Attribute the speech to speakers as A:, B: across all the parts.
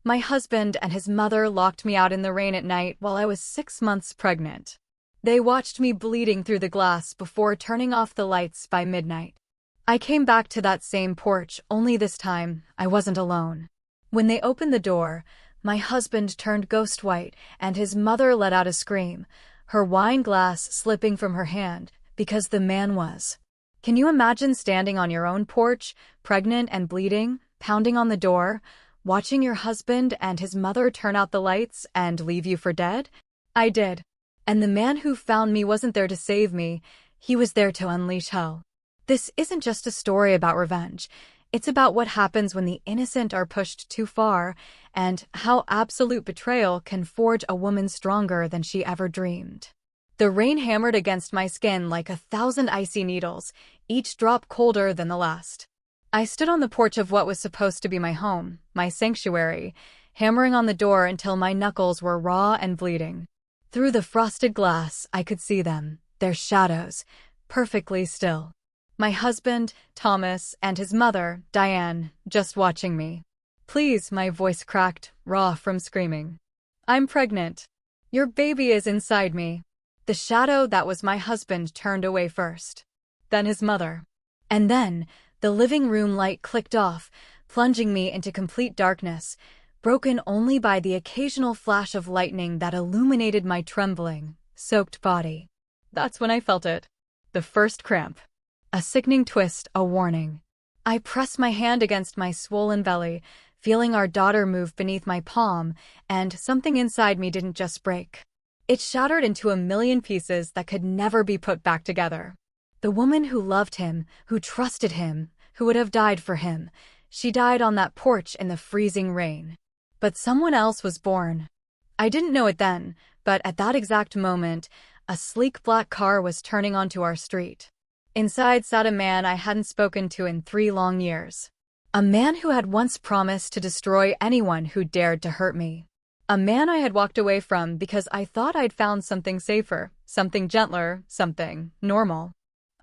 A: My husband and his mother locked me out in the rain at night while I was 6 months pregnant. They watched me bleeding through the glass before turning off the lights by midnight. I came back to that same porch, only this time I wasn't alone. When they opened the door, my husband turned ghost white and his mother let out a scream, her wine glass slipping from her hand, because the man was. Can you imagine standing on your own porch, pregnant and bleeding, pounding on the door, watching your husband and his mother turn out the lights and leave you for dead? I did. And the man who found me wasn't there to save me, he was there to unleash hell. This isn't just a story about revenge. It's about what happens when the innocent are pushed too far, and how absolute betrayal can forge a woman stronger than she ever dreamed. The rain hammered against my skin like 1,000 icy needles, each drop colder than the last. I stood on the porch of what was supposed to be my home, my sanctuary, hammering on the door until my knuckles were raw and bleeding. Through the frosted glass, I could see them, their shadows, perfectly still. My husband, Thomas, and his mother, Diane, just watching me. Please, my voice cracked, raw from screaming. I'm pregnant. Your baby is inside me. The shadow that was my husband turned away first. Then his mother. And then, the living room light clicked off, plunging me into complete darkness, broken only by the occasional flash of lightning that illuminated my trembling, soaked body. That's when I felt it. The first cramp. A sickening twist, a warning. I pressed my hand against my swollen belly, feeling our daughter move beneath my palm, and something inside me didn't just break. It shattered into 1,000,000 pieces that could never be put back together. The woman who loved him, who trusted him, who would have died for him, she died on that porch in the freezing rain. But someone else was born. I didn't know it then, but at that exact moment, a sleek black car was turning onto our street. Inside sat a man I hadn't spoken to in 3 long years. A man who had once promised to destroy anyone who dared to hurt me. A man I had walked away from because I thought I'd found something safer, something gentler, something normal.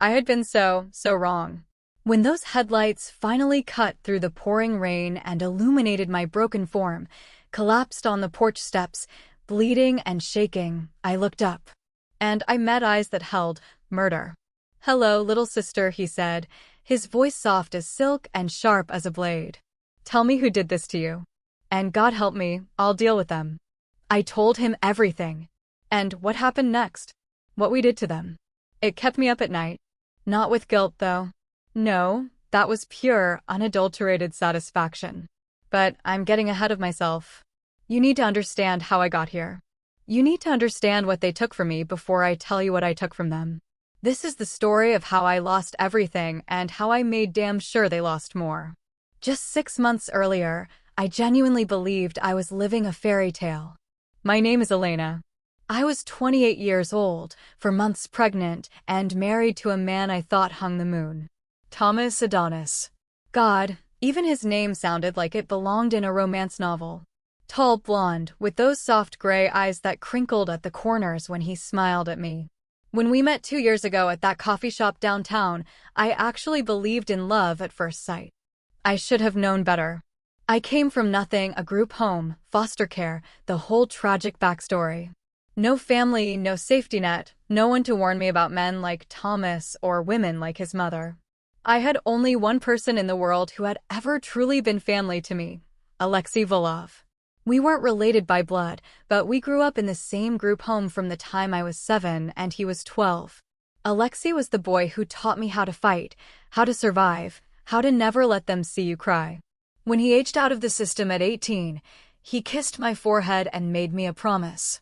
A: I had been so wrong. When those headlights finally cut through the pouring rain and illuminated my broken form, collapsed on the porch steps, bleeding and shaking, I looked up. And I met eyes that held murder. "Hello, little sister," he said, his voice soft as silk and sharp as a blade. "Tell me who did this to you. And God help me, I'll deal with them." I told him everything. And what happened next. What we did to them. It kept me up at night. Not with guilt, though. No, that was pure, unadulterated satisfaction. But I'm getting ahead of myself. You need to understand how I got here. You need to understand what they took from me before I tell you what I took from them. This is the story of how I lost everything and how I made damn sure they lost more. Just 6 months earlier, I genuinely believed I was living a fairy tale. My name is Elena. I was 28 years old, for months pregnant, and married to a man I thought hung the moon. Thomas Adonis. God, even his name sounded like it belonged in a romance novel. Tall blonde, with those soft gray eyes that crinkled at the corners when he smiled at me. When we met 2 years ago at that coffee shop downtown, I actually believed in love at first sight. I should have known better. I came from nothing, a group home, foster care, the whole tragic backstory. No family, no safety net, no one to warn me about men like Thomas or women like his mother. I had only one person in the world who had ever truly been family to me, Alexei Volov. We weren't related by blood, but we grew up in the same group home from the time I was 7 and he was 12. Alexei was the boy who taught me how to fight, how to survive, how to never let them see you cry. When he aged out of the system at 18, he kissed my forehead and made me a promise.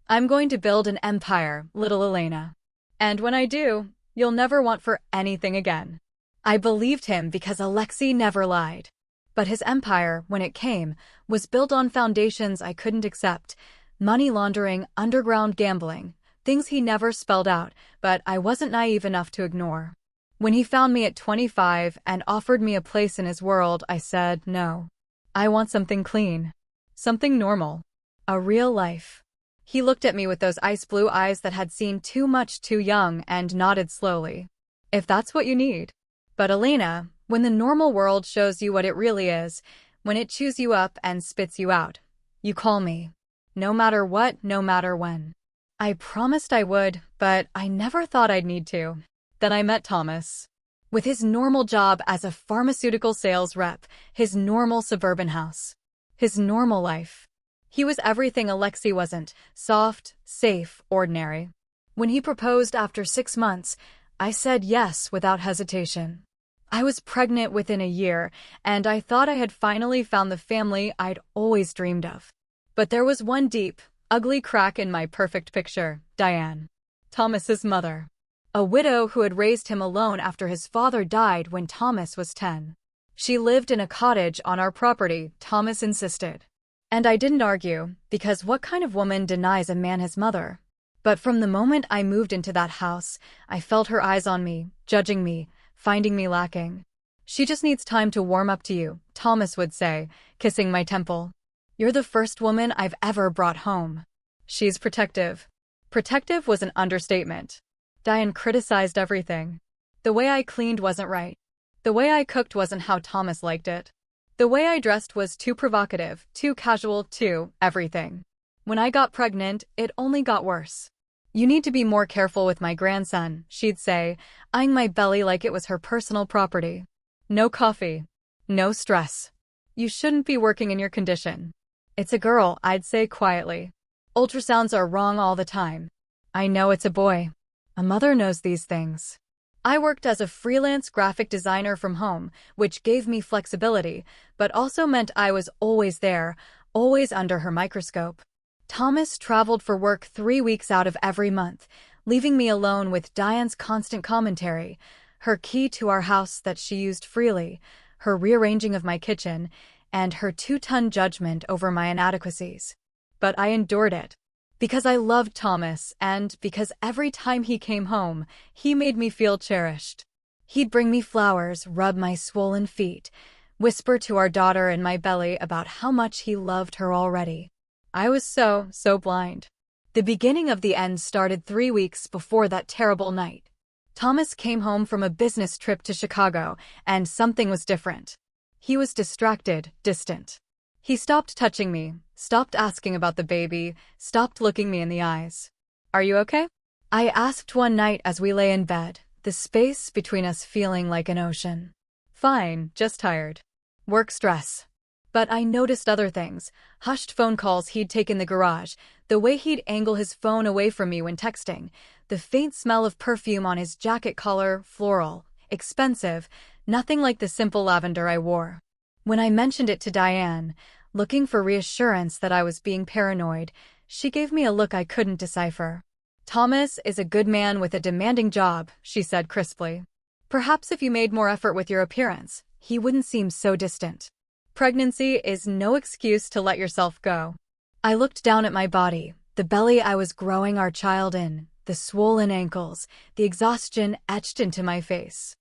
A: "I'm going to build an empire, little Elena. And when I do, you'll never want for anything again." I believed him because Alexei never lied. But his empire, when it came, was built on foundations I couldn't accept. Money laundering, underground gambling, things he never spelled out, but I wasn't naive enough to ignore. When he found me at 25 and offered me a place in his world, I said no. I want something clean. Something normal. A real life. He looked at me with those ice blue eyes that had seen too much too young and nodded slowly. "If that's what you need." But Elena, when the normal world shows you what it really is, When it chews you up and spits you out, you call me. No matter what, no matter when. I promised I would, but I never thought I'd need to. Then I met Thomas. With his normal job as a pharmaceutical sales rep, his normal suburban house, his normal life. He was everything Alexei wasn't: soft, safe, ordinary. When he proposed after 6 months, I said yes without hesitation. I was pregnant within a year, and I thought I had finally found the family I'd always dreamed of. But there was one deep, ugly crack in my perfect picture: Diane, Thomas's mother. A widow who had raised him alone after his father died when Thomas was 10. She lived in a cottage on our property, Thomas insisted. And I didn't argue, because what kind of woman denies a man his mother? But from the moment I moved into that house, I felt her eyes on me, judging me, finding me lacking. "She just needs time to warm up to you," Thomas would say, kissing my temple. "You're the first woman I've ever brought home." She's protective. Protective was an understatement. Diane criticized everything. The way I cleaned wasn't right. The way I cooked wasn't how Thomas liked it. The way I dressed was too provocative, too casual, too everything. When I got pregnant, it only got worse. "You need to be more careful with my grandson," she'd say, eyeing my belly like it was her personal property. "No coffee. No stress. You shouldn't be working in your condition." "It's a girl," I'd say quietly. "Ultrasounds are wrong all the time." "I know it's a boy." A mother knows these things. I worked as a freelance graphic designer from home, which gave me flexibility, but also meant I was always there, always under her microscope. Thomas traveled for work 3 weeks out of every month, leaving me alone with Diane's constant commentary, her key to our house that she used freely, her rearranging of my kitchen, and her 2-ton judgment over my inadequacies. But I endured it. Because I loved Thomas, and because every time he came home, he made me feel cherished. He'd bring me flowers, rub my swollen feet, whisper to our daughter in my belly about how much he loved her already. I was so blind. The beginning of the end started 3 weeks before that terrible night. Thomas came home from a business trip to Chicago, and something was different. He was distracted, distant. He stopped touching me, stopped asking about the baby, stopped looking me in the eyes. "Are you okay?" I asked one night as we lay in bed, the space between us feeling like an ocean. "Fine, just tired. Work stress." But I noticed other things: hushed phone calls he'd take in the garage, the way he'd angle his phone away from me when texting, the faint smell of perfume on his jacket collar, floral, expensive, nothing like the simple lavender I wore. When I mentioned it to Diane, looking for reassurance that I was being paranoid, she gave me a look I couldn't decipher. "Thomas is a good man with a demanding job," she said crisply. "Perhaps if you made more effort with your appearance, he wouldn't seem so distant. Pregnancy is no excuse to let yourself go." I looked down at my body, the belly I was growing our child in, the swollen ankles, the exhaustion etched into my face.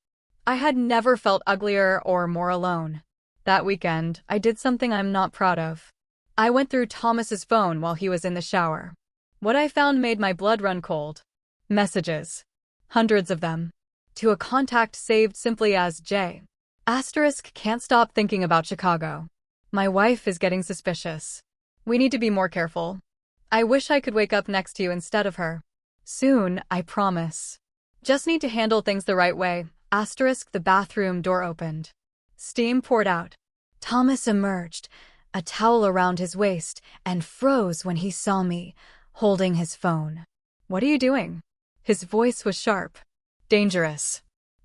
A: I had never felt uglier or more alone. That weekend, I did something I'm not proud of. I went through Thomas's phone while he was in the shower. What I found made my blood run cold. Messages. Hundreds of them. To a contact saved simply as J. Asterisk can't stop thinking about Chicago. My wife is getting suspicious. We need to be more careful. I wish I could wake up next to you instead of her. Soon, I promise. Just need to handle things the right way. Asterisk the bathroom door opened. Steam poured out. Thomas emerged, a towel around his waist, and froze when he saw me, holding his phone. "What are you doing?" His voice was sharp. "Dangerous."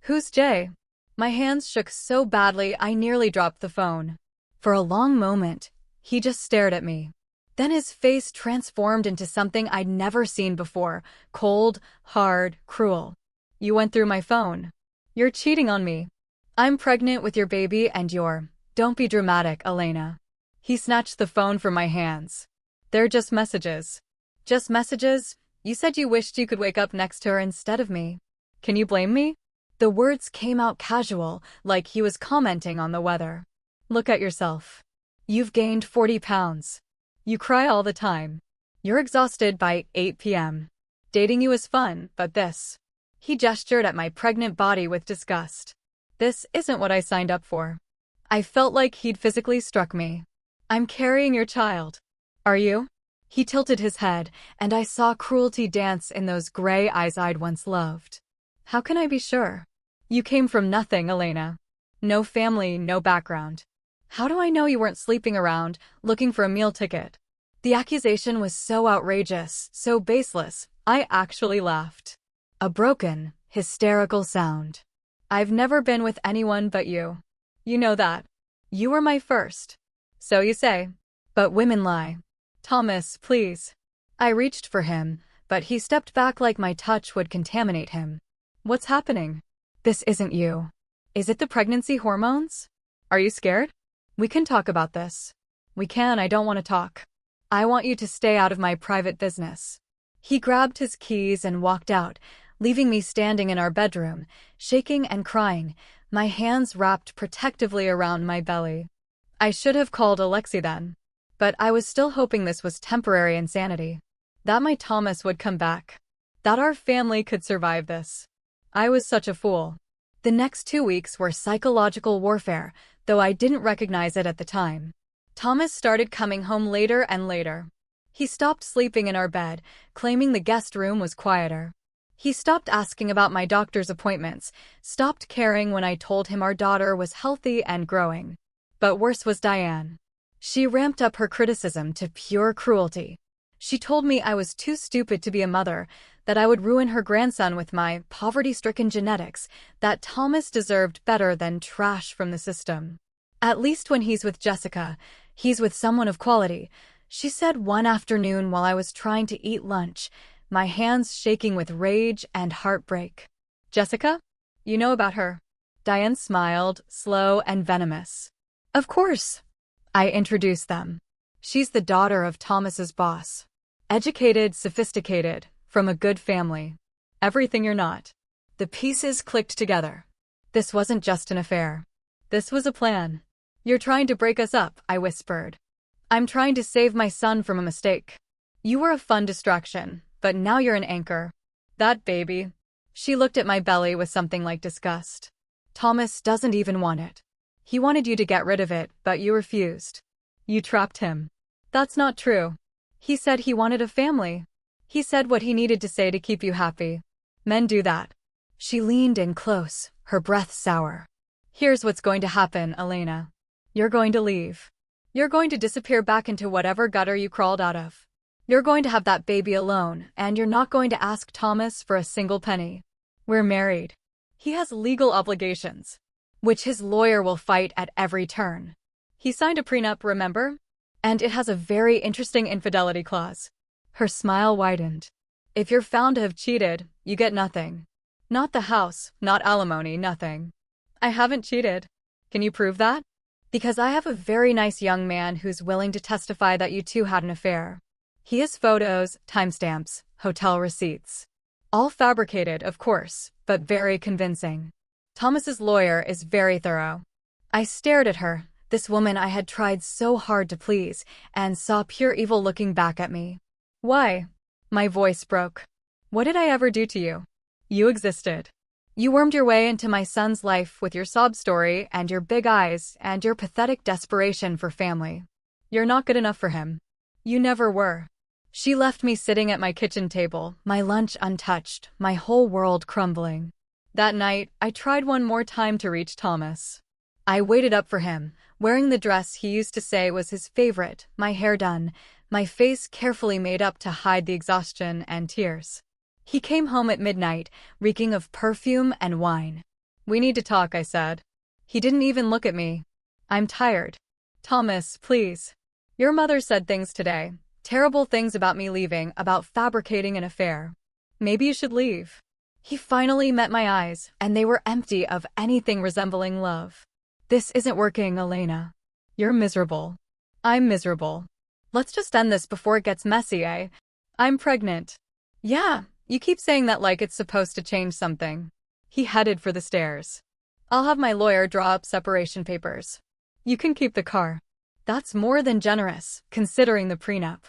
A: "Who's Jay?" My hands shook so badly I nearly dropped the phone. For a long moment, he just stared at me. Then his face transformed into something I'd never seen before: cold, hard, cruel. "You went through my phone. You're cheating on me. I'm pregnant with your baby and don't be dramatic, Elena." He snatched the phone from my hands. "They're just messages." "Just messages? You said you wished you could wake up next to her instead of me. Can you blame me?" The words came out casual, like he was commenting on the weather. "Look at yourself. You've gained 40 pounds. You cry all the time. You're exhausted by 8 p.m. Dating you is fun, but this." He gestured at my pregnant body with disgust. "This isn't what I signed up for." I felt like he'd physically struck me. I'm carrying your child. Are you? He tilted his head, and I saw cruelty dance in those gray eyes I'd once loved. How can I be sure? You came from nothing, Elena. No family, no background. How do I know you weren't sleeping around, looking for a meal ticket? The accusation was so outrageous, so baseless, I actually laughed. A broken, hysterical sound. I've never been with anyone but you. You know that. You were my first. So you say. But women lie. Thomas, please. I reached for him, but he stepped back like my touch would contaminate him. What's happening? This isn't you. Is it the pregnancy hormones? Are you scared? We can talk about this. We can, I don't want to talk. I want you to stay out of my private business. He grabbed his keys and walked out, leaving me standing in our bedroom, shaking and crying, my hands wrapped protectively around my belly. I should have called Alexei then. But I was still hoping this was temporary insanity. That my Thomas would come back. That our family could survive this. I was such a fool. The next 2 weeks were psychological warfare, though I didn't recognize it at the time. Thomas started coming home later and later. He stopped sleeping in our bed, claiming the guest room was quieter. He stopped asking about my doctor's appointments, stopped caring when I told him our daughter was healthy and growing. But worse was Diane. She ramped up her criticism to pure cruelty. She told me I was too stupid to be a mother, that I would ruin her grandson with my poverty-stricken genetics, that Thomas deserved better than trash from the system. At least when he's with Jessica, he's with someone of quality, she said one afternoon while I was trying to eat lunch, my hands shaking with rage and heartbreak. Jessica? You know about her? Diane smiled, slow and venomous. Of course. I introduced them. She's the daughter of Thomas's boss. Educated, sophisticated, from a good family. Everything you're not. The pieces clicked together. This wasn't just an affair. This was a plan. You're trying to break us up, I whispered. I'm trying to save my son from a mistake. You were a fun distraction, but now you're an anchor. That baby. She looked at my belly with something like disgust. Thomas doesn't even want it. He wanted you to get rid of it, but you refused. You trapped him. That's not true. He said he wanted a family. He said what he needed to say to keep you happy. Men do that. She leaned in close, her breath sour. Here's what's going to happen, Elena. You're going to leave. You're going to disappear back into whatever gutter you crawled out of. You're going to have that baby alone, and you're not going to ask Thomas for a single penny. We're married. He has legal obligations, which his lawyer will fight at every turn. He signed a prenup, remember? And it has a very interesting infidelity clause. Her smile widened. If you're found to have cheated, you get nothing. Not the house, not alimony, nothing. I haven't cheated. Can you prove that? Because I have a very nice young man who's willing to testify that you two had an affair. He has photos, timestamps, hotel receipts. All fabricated, of course, but very convincing. Thomas's lawyer is very thorough. I stared at her, this woman I had tried so hard to please, and saw pure evil looking back at me. Why? My voice broke. What did I ever do to you? You existed. You wormed your way into my son's life with your sob story and your big eyes and your pathetic desperation for family. You're not good enough for him. You never were. She left me sitting at my kitchen table, my lunch untouched, my whole world crumbling. That night, I tried one more time to reach Thomas. I waited up for him, wearing the dress he used to say was his favorite, my hair done, my face carefully made up to hide the exhaustion and tears. He came home at midnight, reeking of perfume and wine. We need to talk, I said. He didn't even look at me. I'm tired. Thomas, please. Your mother said things today. Terrible things about me leaving, about fabricating an affair. Maybe you should leave. He finally met my eyes, and they were empty of anything resembling love. This isn't working, Elena. You're miserable. I'm miserable. Let's just end this before it gets messy, eh? I'm pregnant. Yeah. You keep saying that like it's supposed to change something. He headed for the stairs. I'll have my lawyer draw up separation papers. You can keep the car. That's more than generous, considering the prenup.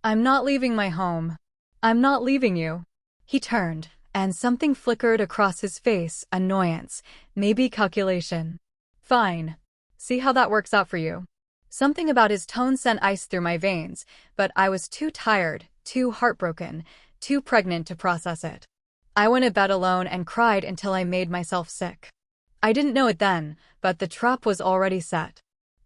A: I'm not leaving my home. I'm not leaving you. He turned, and something flickered across his face, annoyance, maybe calculation. Fine. See how that works out for you. Something about his tone sent ice through my veins, but I was too tired, too heartbroken, too pregnant to process it. I went to bed alone and cried until I made myself sick. I didn't know it then, but the trap was already set.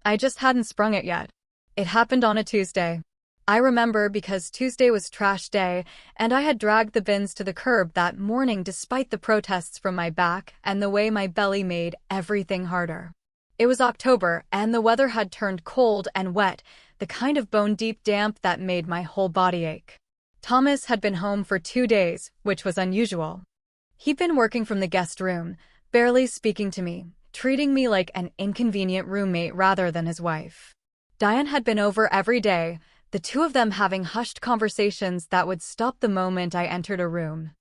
A: I just hadn't sprung it yet. It happened on a Tuesday. I remember because Tuesday was trash day, and I had dragged the bins to the curb that morning despite the protests from my back and the way my belly made everything harder. It was October, and the weather had turned cold and wet, the kind of bone-deep damp that made my whole body ache. Thomas had been home for 2 days, which was unusual. He'd been working from the guest room, barely speaking to me, treating me like an inconvenient roommate rather than his wife. Diane had been over every day, the two of them having hushed conversations that would stop the moment I entered a room.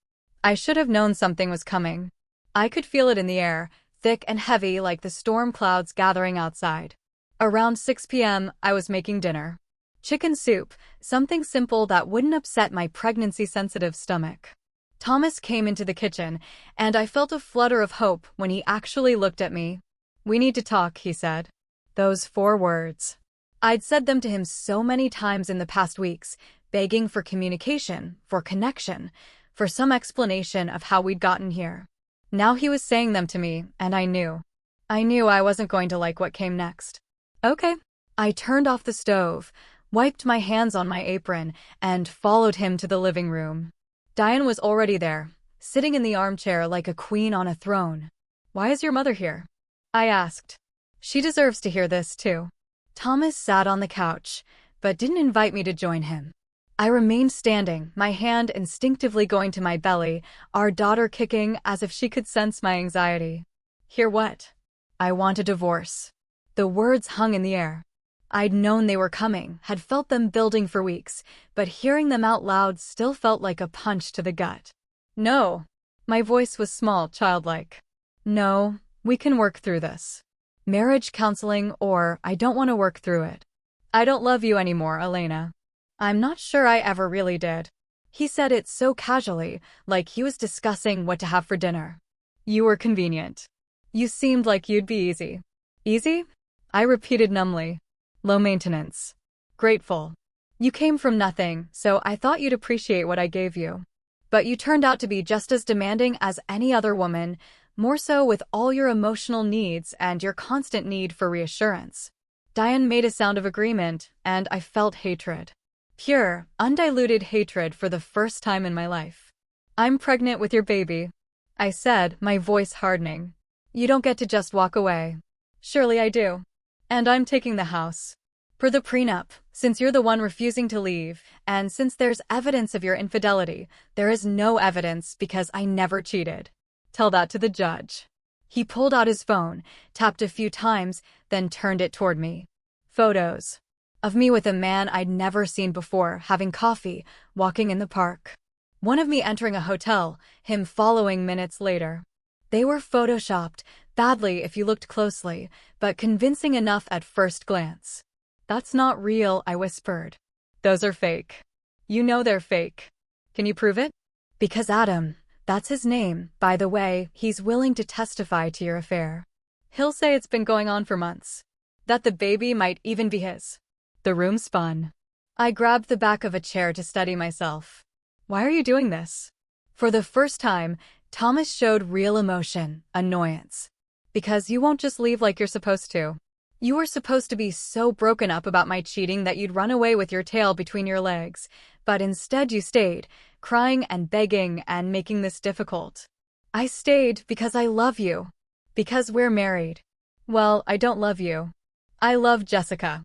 A: I should have known something was coming. I could feel it in the air, thick and heavy like the storm clouds gathering outside. Around 6 p.m., I was making dinner. Chicken soup, something simple that wouldn't upset my pregnancy-sensitive stomach. Thomas came into the kitchen, and I felt a flutter of hope when he actually looked at me. "We need to talk," he said. Those 4 words. I'd said them to him so many times in the past weeks, begging for communication, for connection, for some explanation of how we'd gotten here. Now he was saying them to me, and I knew. I knew I wasn't going to like what came next. Okay. I turned off the stove, wiped my hands on my apron, and followed him to the living room. Diane was already there, sitting in the armchair like a queen on a throne. "Why is your mother here?" I asked. "She deserves to hear this, too." Thomas sat on the couch, but didn't invite me to join him. I remained standing, my hand instinctively going to my belly, our daughter kicking as if she could sense my anxiety. "Hear what?" "I want a divorce." The words hung in the air. I'd known they were coming, had felt them building for weeks, but hearing them out loud still felt like a punch to the gut. "No." My voice was small, childlike. "No, we can work through this. Marriage counseling, or I don't want to work through it. I don't love you anymore, Elena." I'm not sure I ever really did. He said it so casually, like he was discussing what to have for dinner. "You were convenient. You seemed like you'd be easy." "Easy?" I repeated numbly. "Low maintenance. Grateful. You came from nothing, so I thought you'd appreciate what I gave you. But you turned out to be just as demanding as any other woman, more so with all your emotional needs and your constant need for reassurance." Diane made a sound of agreement, and I felt hatred. Pure, undiluted hatred for the first time in my life. "I'm pregnant with your baby," I said, my voice hardening. "You don't get to just walk away." "Surely I do. And I'm taking the house. For the prenup, since you're the one refusing to leave, and since there's evidence of your infidelity, there is no evidence because I never cheated. Tell that to the judge." He pulled out his phone, tapped a few times, then turned it toward me. Photos. Of me with a man I'd never seen before, having coffee, walking in the park. One of me entering a hotel, him following minutes later. They were photoshopped, badly if you looked closely, but convincing enough at first glance. "That's not real," I whispered. "Those are fake. You know they're fake. Can you prove it?" "Because Adam, that's his name, by the way, he's willing to testify to your affair. He'll say it's been going on for months. That the baby might even be his." The room spun. I grabbed the back of a chair to steady myself. "Why are you doing this?" For the first time, Thomas showed real emotion, annoyance. "Because you won't just leave like you're supposed to. You were supposed to be so broken up about my cheating that you'd run away with your tail between your legs, but instead you stayed, crying and begging and making this difficult." "I stayed because I love you. Because we're married." "Well, I don't love you. I love Jessica.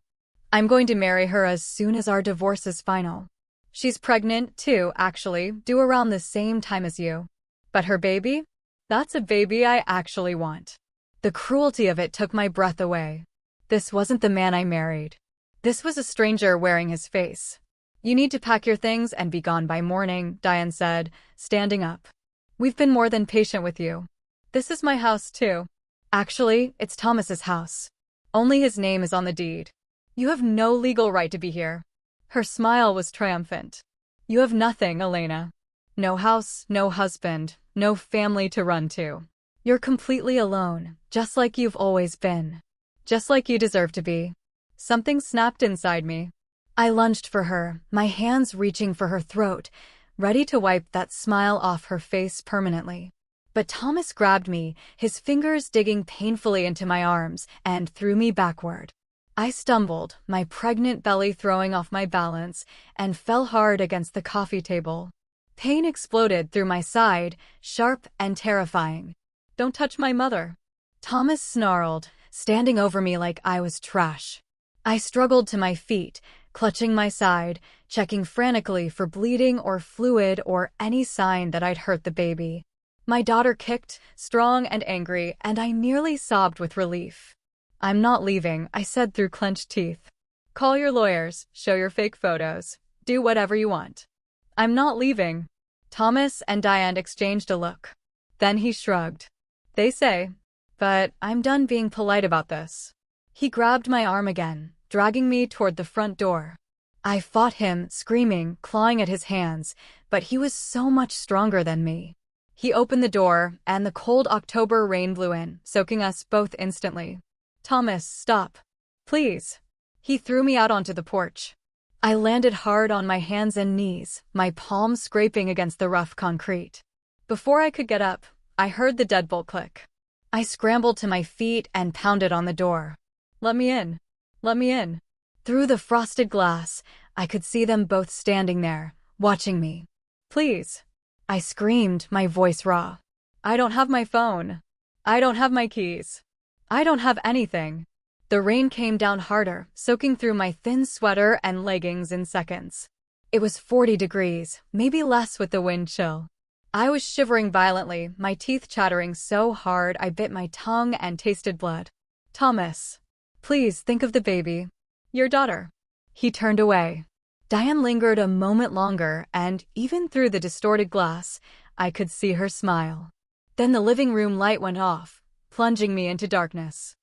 A: I'm going to marry her as soon as our divorce is final. She's pregnant, too, actually, due around the same time as you. But her baby? That's a baby I actually want." The cruelty of it took my breath away. This wasn't the man I married. This was a stranger wearing his face. "You need to pack your things and be gone by morning," Diane said, standing up. "We've been more than patient with you. This is my house, too. Actually, it's Thomas's house. Only his name is on the deed. You have no legal right to be here." Her smile was triumphant. "You have nothing, Elena. No house, no husband, no family to run to. You're completely alone, just like you've always been." Just like you deserve to be. Something snapped inside me. I lunged for her, my hands reaching for her throat, ready to wipe that smile off her face permanently. But Thomas grabbed me, his fingers digging painfully into my arms, and threw me backward. I stumbled, my pregnant belly throwing off my balance, and fell hard against the coffee table. Pain exploded through my side, sharp and terrifying. "Don't touch my mother," Thomas snarled, standing over me like I was trash. I struggled to my feet, clutching my side, checking frantically for bleeding or fluid or any sign that I'd hurt the baby. My daughter kicked, strong and angry, and I nearly sobbed with relief. "I'm not leaving," I said through clenched teeth. "Call your lawyers, show your fake photos, do whatever you want. I'm not leaving." Thomas and Diane exchanged a look. Then he shrugged. "They say, but I'm done being polite about this." He grabbed my arm again, dragging me toward the front door. I fought him, screaming, clawing at his hands, but he was so much stronger than me. He opened the door, and the cold October rain blew in, soaking us both instantly. "Thomas, stop. Please." He threw me out onto the porch. I landed hard on my hands and knees, my palms scraping against the rough concrete. Before I could get up, I heard the deadbolt click. I scrambled to my feet and pounded on the door. "Let me in. Let me in." Through the frosted glass, I could see them both standing there, watching me. "Please." I screamed, my voice raw. "I don't have my phone. I don't have my keys. I don't have anything." The rain came down harder, soaking through my thin sweater and leggings in seconds. It was 40 degrees, maybe less with the wind chill. I was shivering violently, my teeth chattering so hard I bit my tongue and tasted blood. "Thomas, please think of the baby. Your daughter." He turned away. Diane lingered a moment longer, and even through the distorted glass, I could see her smile. Then the living room light went off, plunging me into darkness.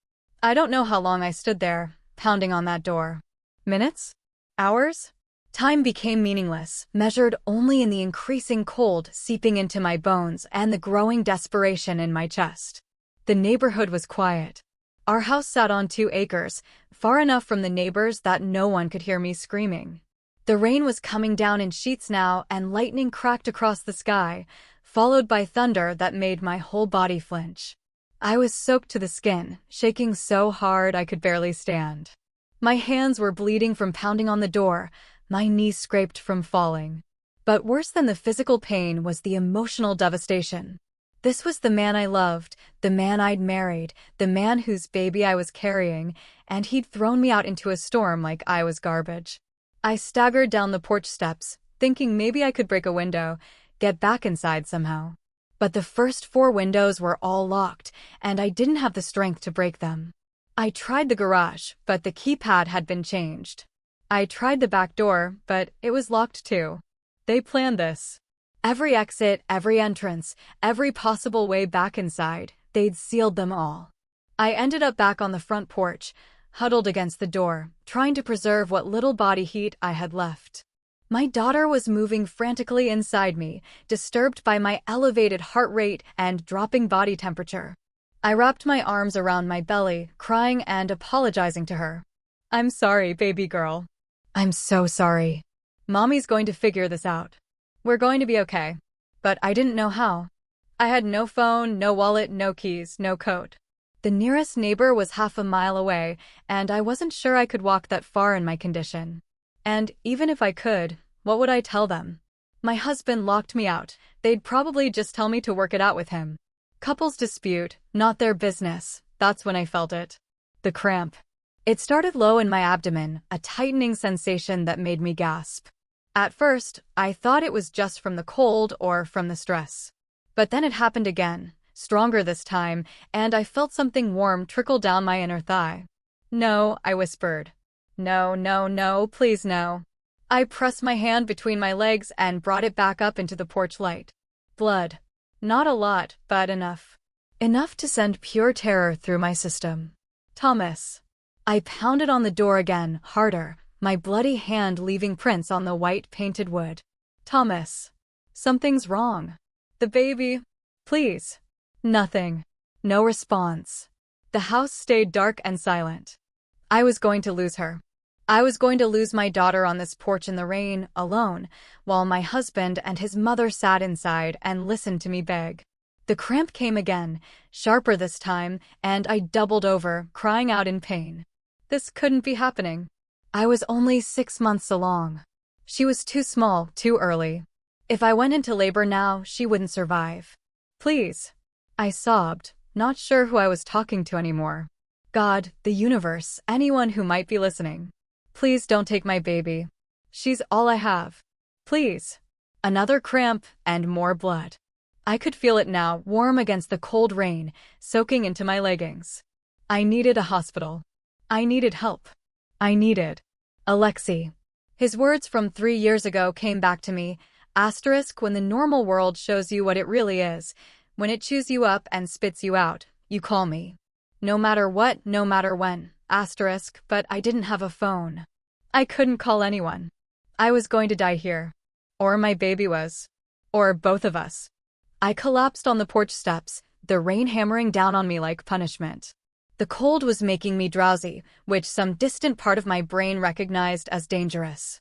A: I don't know how long I stood there, pounding on that door. Minutes? Hours? Time became meaningless, measured only in the increasing cold seeping into my bones and the growing desperation in my chest. The neighborhood was quiet. Our house sat on 2 acres, far enough from the neighbors that no one could hear me screaming. The rain was coming down in sheets now, and lightning cracked across the sky, followed by thunder that made my whole body flinch. I was soaked to the skin, shaking so hard I could barely stand. My hands were bleeding from pounding on the door, my knees scraped from falling. But worse than the physical pain was the emotional devastation. This was the man I loved, the man I'd married, the man whose baby I was carrying, and he'd thrown me out into a storm like I was garbage. I staggered down the porch steps, thinking maybe I could break a window, get back inside somehow. But the first 4 windows were all locked, and I didn't have the strength to break them. I tried the garage, but the keypad had been changed. I tried the back door, but it was locked too. They planned this. Every exit, every entrance, every possible way back inside, they'd sealed them all. I ended up back on the front porch, huddled against the door, trying to preserve what little body heat I had left. My daughter was moving frantically inside me, disturbed by my elevated heart rate and dropping body temperature. I wrapped my arms around my belly, crying and apologizing to her. "I'm sorry, baby girl. I'm so sorry. Mommy's going to figure this out. We're going to be okay." But I didn't know how. I had no phone, no wallet, no keys, no coat. The nearest neighbor was half a mile away, and I wasn't sure I could walk that far in my condition. And even if I could, what would I tell them? My husband locked me out. They'd probably just tell me to work it out with him. Couples dispute, not their business. That's when I felt it. The cramp. It started low in my abdomen, a tightening sensation that made me gasp. At first, I thought it was just from the cold or from the stress. But then it happened again, stronger this time, and I felt something warm trickle down my inner thigh. "No," I whispered. "No, no, no, please no." I pressed my hand between my legs and brought it back up into the porch light. Blood. Not a lot, but enough. Enough to send pure terror through my system. "Thomas." I pounded on the door again, harder, my bloody hand leaving prints on the white painted wood. "Thomas. Something's wrong. The baby. Please." Nothing. No response. The house stayed dark and silent. I was going to lose her. I was going to lose my daughter on this porch in the rain, alone, while my husband and his mother sat inside and listened to me beg. The cramp came again, sharper this time, and I doubled over, crying out in pain. This couldn't be happening. I was only 6 months along. She was too small, too early. If I went into labor now, she wouldn't survive. Please. I sobbed, not sure who I was talking to anymore. God, the universe, anyone who might be listening. Please don't take my baby. She's all I have. Please. Another cramp and more blood. I could feel it now, warm against the cold rain, soaking into my leggings. I needed a hospital. I needed help. I needed Alexei. His words from 3 years ago came back to me. Asterisk, when the normal world shows you what it really is, when it chews you up and spits you out, you call me. No matter what, no matter when. Asterisk, but I didn't have a phone. I couldn't call anyone. I was going to die here. Or my baby was. Or both of us. I collapsed on the porch steps, the rain hammering down on me like punishment. The cold was making me drowsy, which some distant part of my brain recognized as dangerous.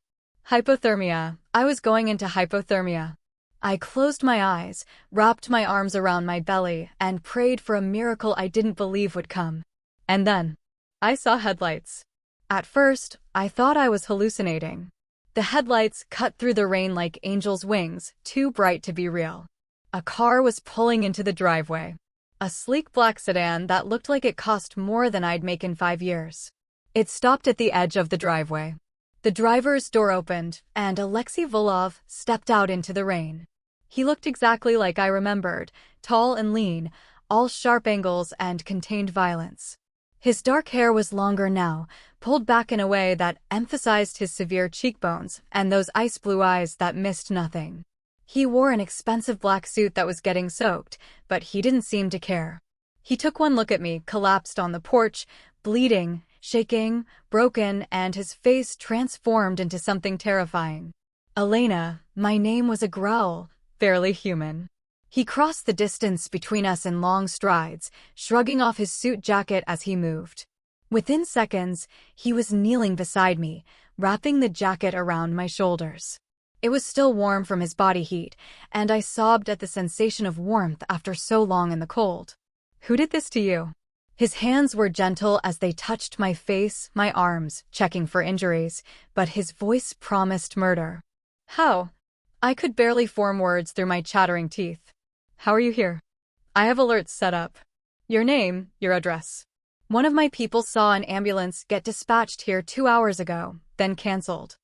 A: Hypothermia. I was going into hypothermia. I closed my eyes, wrapped my arms around my belly, and prayed for a miracle I didn't believe would come. And then I saw headlights. At first, I thought I was hallucinating. The headlights cut through the rain like angels' wings, too bright to be real. A car was pulling into the driveway. A sleek black sedan that looked like it cost more than I'd make in 5 years. It stopped at the edge of the driveway. The driver's door opened, and Alexei Volov stepped out into the rain. He looked exactly like I remembered, tall and lean, all sharp angles and contained violence. His dark hair was longer now, pulled back in a way that emphasized his severe cheekbones and those ice-blue eyes that missed nothing. He wore an expensive black suit that was getting soaked, but he didn't seem to care. He took one look at me, collapsed on the porch, bleeding, shaking, broken, and his face transformed into something terrifying. Elena, my name was a growl, barely human. He crossed the distance between us in long strides, shrugging off his suit jacket as he moved. Within seconds, he was kneeling beside me, wrapping the jacket around my shoulders. It was still warm from his body heat, and I sobbed at the sensation of warmth after so long in the cold. Who did this to you? His hands were gentle as they touched my face, my arms, checking for injuries, but his voice promised murder. How? I could barely form words through my chattering teeth. How are you here? I have alerts set up. Your name, your address. One of my people saw an ambulance get dispatched here 2 hours ago, then canceled.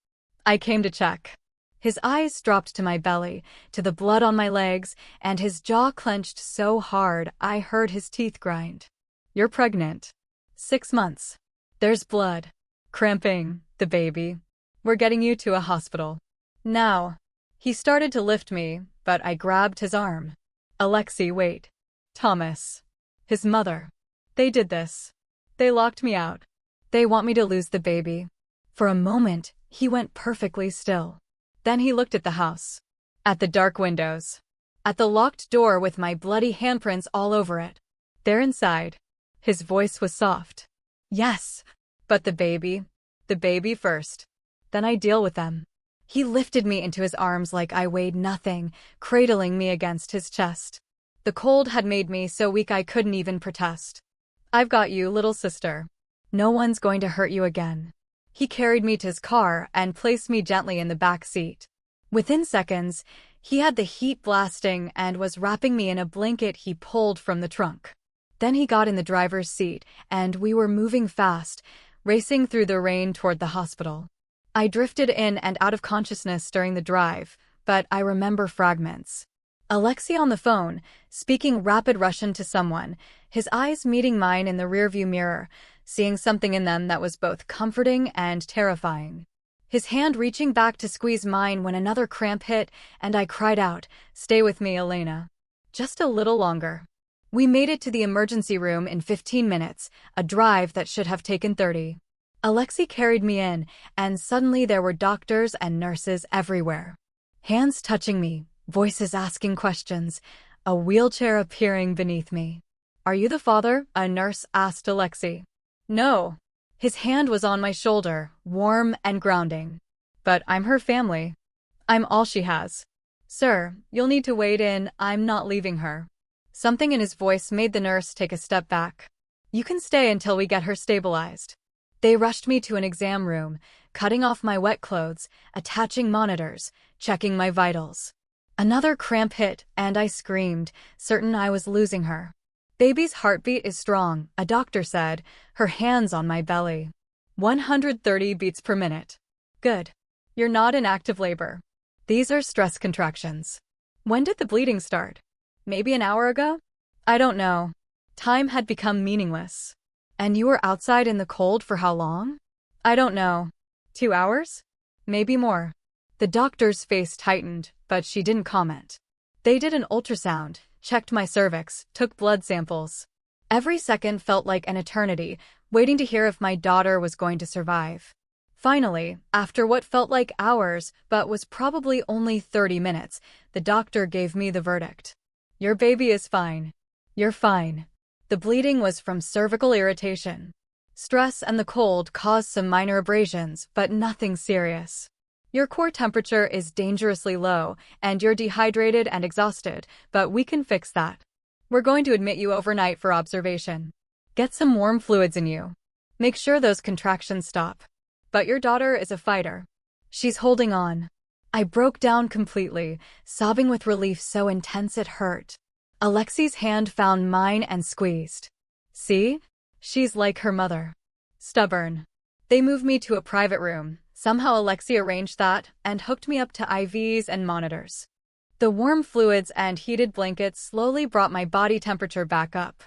A: I came to check. His eyes dropped to my belly, to the blood on my legs, and his jaw clenched so hard I heard his teeth grind. You're pregnant. 6 months. There's blood. Cramping, the baby. We're getting you to a hospital. Now. He started to lift me, but I grabbed his arm. Alexei, wait. Thomas. His mother. They did this. They locked me out. They want me to lose the baby. For a moment, he went perfectly still. Then he looked at the house. At the dark windows. At the locked door with my bloody handprints all over it. They're inside. His voice was soft. Yes. But the baby first. Then I deal with them. He lifted me into his arms like I weighed nothing, cradling me against his chest. The cold had made me so weak I couldn't even protest. I've got you, little sister. No one's going to hurt you again. He carried me to his car and placed me gently in the back seat. Within seconds, he had the heat blasting and was wrapping me in a blanket he pulled from the trunk. Then he got in the driver's seat, and we were moving fast, racing through the rain toward the hospital. I drifted in and out of consciousness during the drive, but I remember fragments. Alexei on the phone, speaking rapid Russian to someone, his eyes meeting mine in the rearview mirror, seeing something in them that was both comforting and terrifying. His hand reaching back to squeeze mine when another cramp hit, and I cried out, "Stay with me, Elena. Just a little longer." We made it to the emergency room in 15 minutes, a drive that should have taken 30. Alexei carried me in, and suddenly there were doctors and nurses everywhere. Hands touching me, voices asking questions, a wheelchair appearing beneath me. "Are you the father?" a nurse asked Alexei. "No." His hand was on my shoulder, warm and grounding. "But I'm her family. I'm all she has." "Sir, you'll need to wait in. I'm not leaving her." Something in his voice made the nurse take a step back. "You can stay until we get her stabilized." They rushed me to an exam room, cutting off my wet clothes, attaching monitors, checking my vitals. Another cramp hit, and I screamed, certain I was losing her. "Baby's heartbeat is strong," a doctor said, her hands on my belly. 130 beats per minute. "Good. You're not in active labor. These are stress contractions." "When did the bleeding start?" "Maybe an hour ago?" "I don't know." Time had become meaningless. "And you were outside in the cold for how long?" "I don't know." 2 hours? Maybe more. The doctor's face tightened, but she didn't comment. They did an ultrasound, checked my cervix, took blood samples. Every second felt like an eternity, waiting to hear if my daughter was going to survive. Finally, after what felt like hours, but was probably only 30 minutes, the doctor gave me the verdict. "Your baby is fine. You're fine." The bleeding was from cervical irritation. Stress and the cold caused some minor abrasions, but nothing serious. "Your core temperature is dangerously low, and you're dehydrated and exhausted, but we can fix that. We're going to admit you overnight for observation. Get some warm fluids in you. Make sure those contractions stop. But your daughter is a fighter. She's holding on." I broke down completely, sobbing with relief so intense it hurt. Alexei's hand found mine and squeezed. "See? She's like her mother. Stubborn." They moved me to a private room. Somehow Alexei arranged that and hooked me up to IVs and monitors. The warm fluids and heated blankets slowly brought my body temperature back up.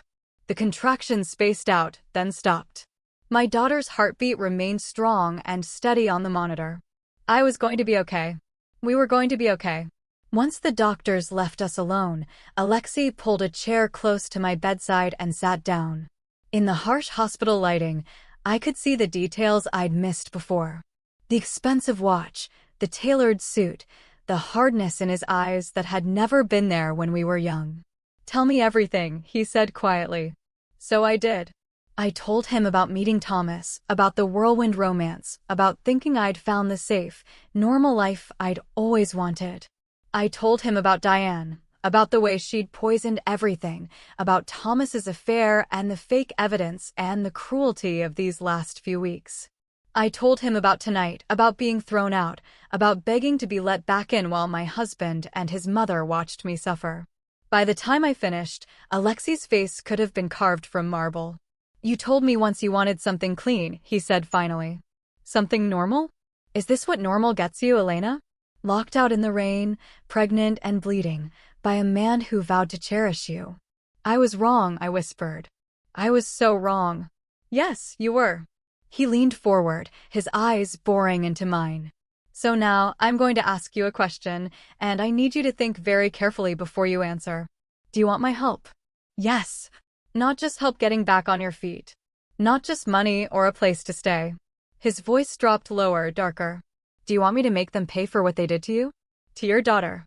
A: The contractions spaced out, then stopped. My daughter's heartbeat remained strong and steady on the monitor. I was going to be okay. We were going to be okay. Once the doctors left us alone, Alexei pulled a chair close to my bedside and sat down. In the harsh hospital lighting, I could see the details I'd missed before. The expensive watch, the tailored suit, the hardness in his eyes that had never been there when we were young. "Tell me everything," he said quietly. So I did. I told him about meeting Thomas, about the whirlwind romance, about thinking I'd found the safe, normal life I'd always wanted. I told him about Diane, about the way she'd poisoned everything, about Thomas's affair and the fake evidence and the cruelty of these last few weeks. I told him about tonight, about being thrown out, about begging to be let back in while my husband and his mother watched me suffer. By the time I finished, Alexei's face could have been carved from marble. "You told me once you wanted something clean," he said finally. "Something normal? Is this what normal gets you, Elena? Locked out in the rain, pregnant and bleeding, by a man who vowed to cherish you." "I was wrong," I whispered. "I was so wrong." "Yes, you were." He leaned forward, his eyes boring into mine. "So now, I'm going to ask you a question, and I need you to think very carefully before you answer. Do you want my help?" "Yes." "Not just help getting back on your feet. Not just money or a place to stay." His voice dropped lower, darker. "Do you want me to make them pay for what they did to you? To your daughter?"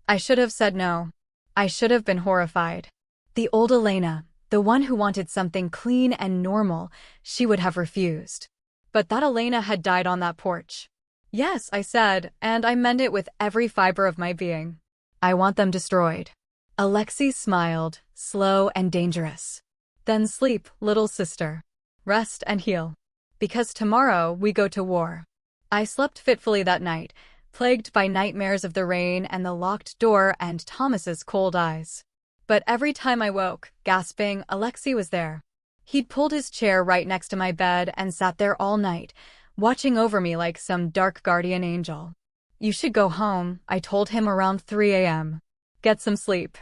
A: I should have said no. I should have been horrified. The old Elena, the one who wanted something clean and normal, she would have refused. But that Elena had died on that porch. "Yes," I said, and I meant it with every fiber of my being. "I want them destroyed." Alexei smiled, slow and dangerous. "Then sleep, little sister. Rest and heal. Because tomorrow we go to war." I slept fitfully that night, plagued by nightmares of the rain and the locked door and Thomas's cold eyes. But every time I woke, gasping, Alexei was there. He'd pulled his chair right next to my bed and sat there all night, watching over me like some dark guardian angel. "You should go home," I told him around 3 a.m. "Get some sleep.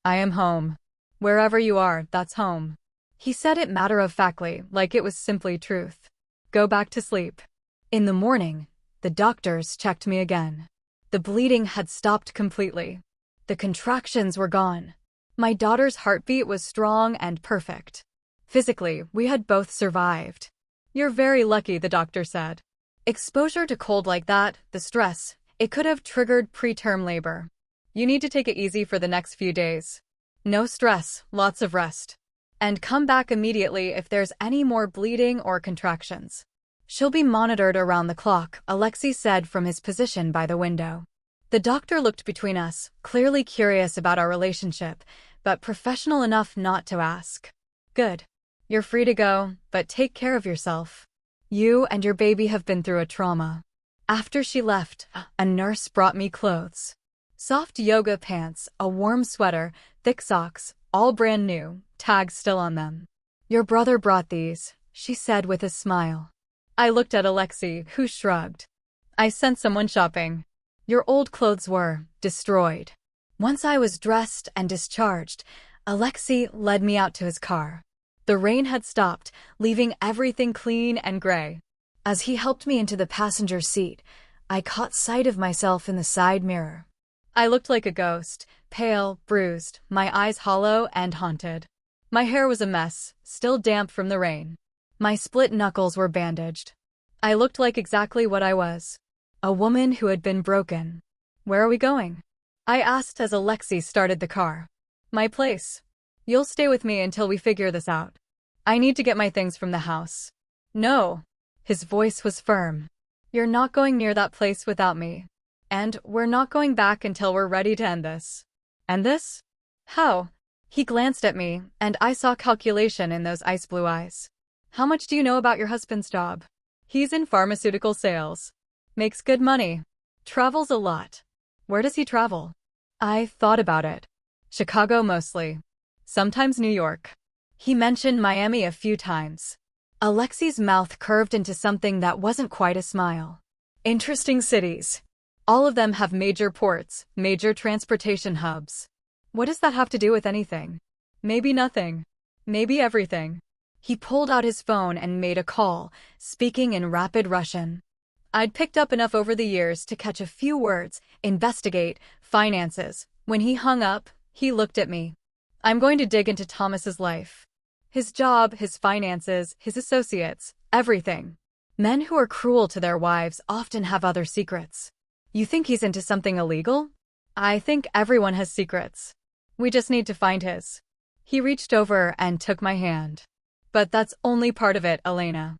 A: I am home. Wherever you are, that's home." He said it matter-of-factly, like it was simply truth. "Go back to sleep." In the morning, the doctors checked me again. The bleeding had stopped completely. The contractions were gone. My daughter's heartbeat was strong and perfect. Physically, we had both survived. "You're very lucky," the doctor said. "Exposure to cold like that, the stress, it could have triggered preterm labor. You need to take it easy for the next few days. No stress, lots of rest. And come back immediately if there's any more bleeding or contractions. She'll be monitored around the clock, Alexei said from his position by the window. The doctor looked between us, clearly curious about our relationship, but professional enough not to ask. Good. You're free to go, but take care of yourself. You and your baby have been through a trauma. After she left, a nurse brought me clothes. Soft yoga pants, a warm sweater, thick socks, all brand new, tags still on them. Your brother brought these, she said with a smile. I looked at Alexei, who shrugged. I sent someone shopping. Your old clothes were destroyed. Once I was dressed and discharged, Alexei led me out to his car. The rain had stopped, leaving everything clean and gray. As he helped me into the passenger seat, I caught sight of myself in the side mirror. I looked like a ghost, pale, bruised, my eyes hollow and haunted. My hair was a mess, still damp from the rain. My split knuckles were bandaged. I looked like exactly what I was. A woman who had been broken. Where are we going? I asked as Alexei started the car. My place. You'll stay with me until we figure this out. I need to get my things from the house. No. His voice was firm. You're not going near that place without me. And we're not going back until we're ready to end this. End this? How? He glanced at me, and I saw calculation in those ice blue eyes. How much do you know about your husband's job? He's in pharmaceutical sales. Makes good money. Travels a lot. Where does he travel? I thought about it. Chicago mostly. Sometimes New York. He mentioned Miami a few times. Alexei's mouth curved into something that wasn't quite a smile. Interesting cities. All of them have major ports, major transportation hubs. What does that have to do with anything? Maybe nothing. Maybe everything. He pulled out his phone and made a call, speaking in rapid Russian. I'd picked up enough over the years to catch a few words: investigate, finances. When he hung up, he looked at me. I'm going to dig into Thomas's life. His job, his finances, his associates, everything. Men who are cruel to their wives often have other secrets. You think he's into something illegal? I think everyone has secrets. We just need to find his. He reached over and took my hand. But that's only part of it, Elena.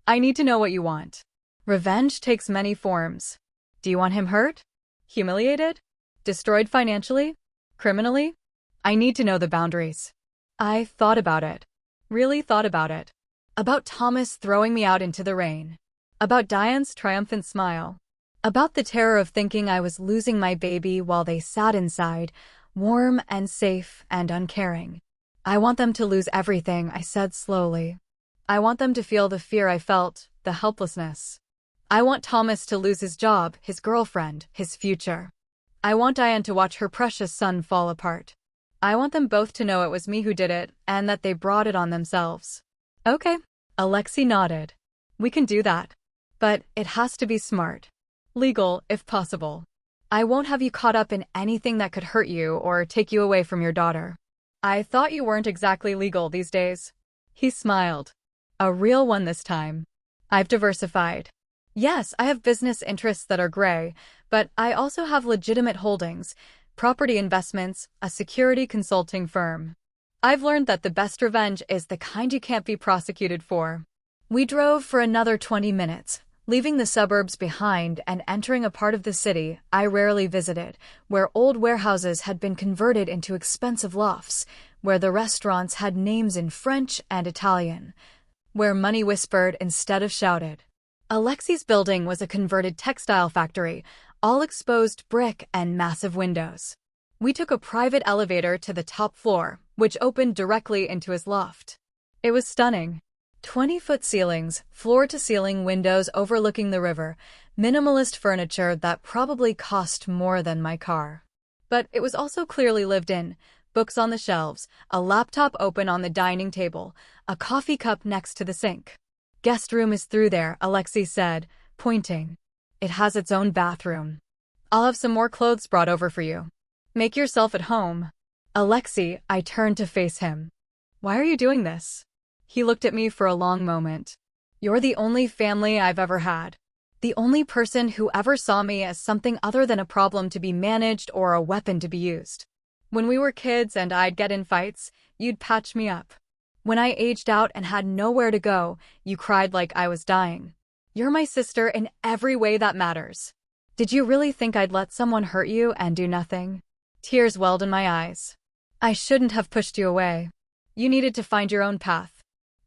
A: I need to know what you want. Revenge takes many forms. Do you want him hurt? Humiliated? Destroyed financially? Criminally? I need to know the boundaries. I thought about it. Really thought about it. About Thomas throwing me out into the rain. About Diane's triumphant smile. About the terror of thinking I was losing my baby while they sat inside, warm and safe and uncaring. I want them to lose everything, I said slowly. I want them to feel the fear I felt, the helplessness. I want Thomas to lose his job, his girlfriend, his future. I want Diane to watch her precious son fall apart. I want them both to know it was me who did it, and that they brought it on themselves. Okay. Alexei nodded. We can do that. But it has to be smart. Legal, if possible. I won't have you caught up in anything that could hurt you or take you away from your daughter. I thought you weren't exactly legal these days. He smiled. A real one this time. I've diversified. Yes, I have business interests that are gray, but I also have legitimate holdings, property investments, a security consulting firm. I've learned that the best revenge is the kind you can't be prosecuted for. We drove for another 20 minutes, leaving the suburbs behind and entering a part of the city I rarely visited, where old warehouses had been converted into expensive lofts, where the restaurants had names in French and Italian, where money whispered instead of shouted. Alexei's building was a converted textile factory, all exposed brick and massive windows. We took a private elevator to the top floor, which opened directly into his loft. It was stunning. 20-foot ceilings, floor-to-ceiling windows overlooking the river, minimalist furniture that probably cost more than my car. But it was also clearly lived in. Books on the shelves, a laptop open on the dining table, a coffee cup next to the sink. Guest room is through there, Alexei said, pointing. It has its own bathroom. I'll have some more clothes brought over for you. Make yourself at home. Alexei, I turned to face him. Why are you doing this? He looked at me for a long moment. You're the only family I've ever had. The only person who ever saw me as something other than a problem to be managed or a weapon to be used. When we were kids and I'd get in fights, you'd patch me up. When I aged out and had nowhere to go, you cried like I was dying. You're my sister in every way that matters. Did you really think I'd let someone hurt you and do nothing? Tears welled in my eyes. I shouldn't have pushed you away. You needed to find your own path.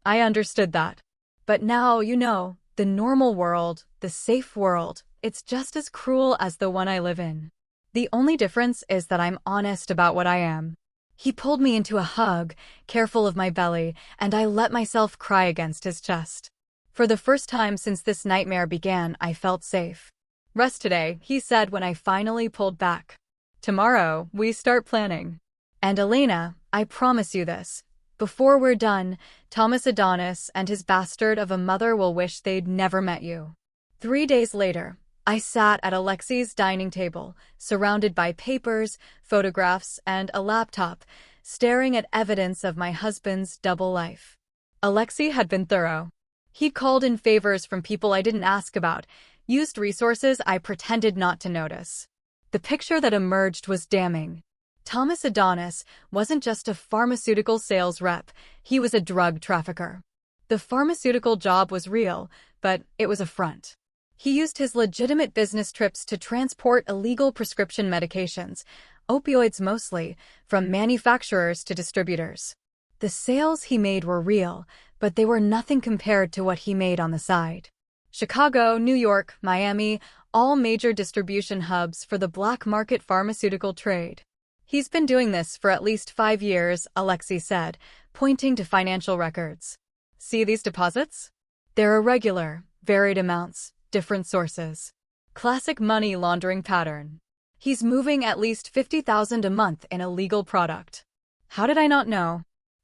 A: I understood that. But now, the normal world, the safe world, it's just as cruel as the one I live in. The only difference is that I'm honest about what I am. He pulled me into a hug, careful of my belly, and I let myself cry against his chest. For the first time since this nightmare began, I felt safe. Rest today, he said when I finally pulled back. Tomorrow, we start planning. And Elena, I promise you this. Before we're done, Thomas Adonis and his bastard of a mother will wish they'd never met you. 3 days later, I sat at Alexi's dining table, surrounded by papers, photographs, and a laptop, staring at evidence of my husband's double life. Alexei had been thorough. He'd called in favors from people I didn't ask about, used resources I pretended not to notice. The picture that emerged was damning. Thomas Adonis wasn't just a pharmaceutical sales rep, he was a drug trafficker. The pharmaceutical job was real, but it was a front. He used his legitimate business trips to transport illegal prescription medications, opioids mostly, from manufacturers to distributors. The sales he made were real, but they were nothing compared to what he made on the side. Chicago, New York, Miami, all major distribution hubs for the black market pharmaceutical trade. He's been doing this for at least 5 years, Alexei said, pointing to financial records. See these deposits? They're irregular, varied amounts, different sources. Classic money laundering pattern. He's moving at least $50,000 a month in illegal product. How did I not know?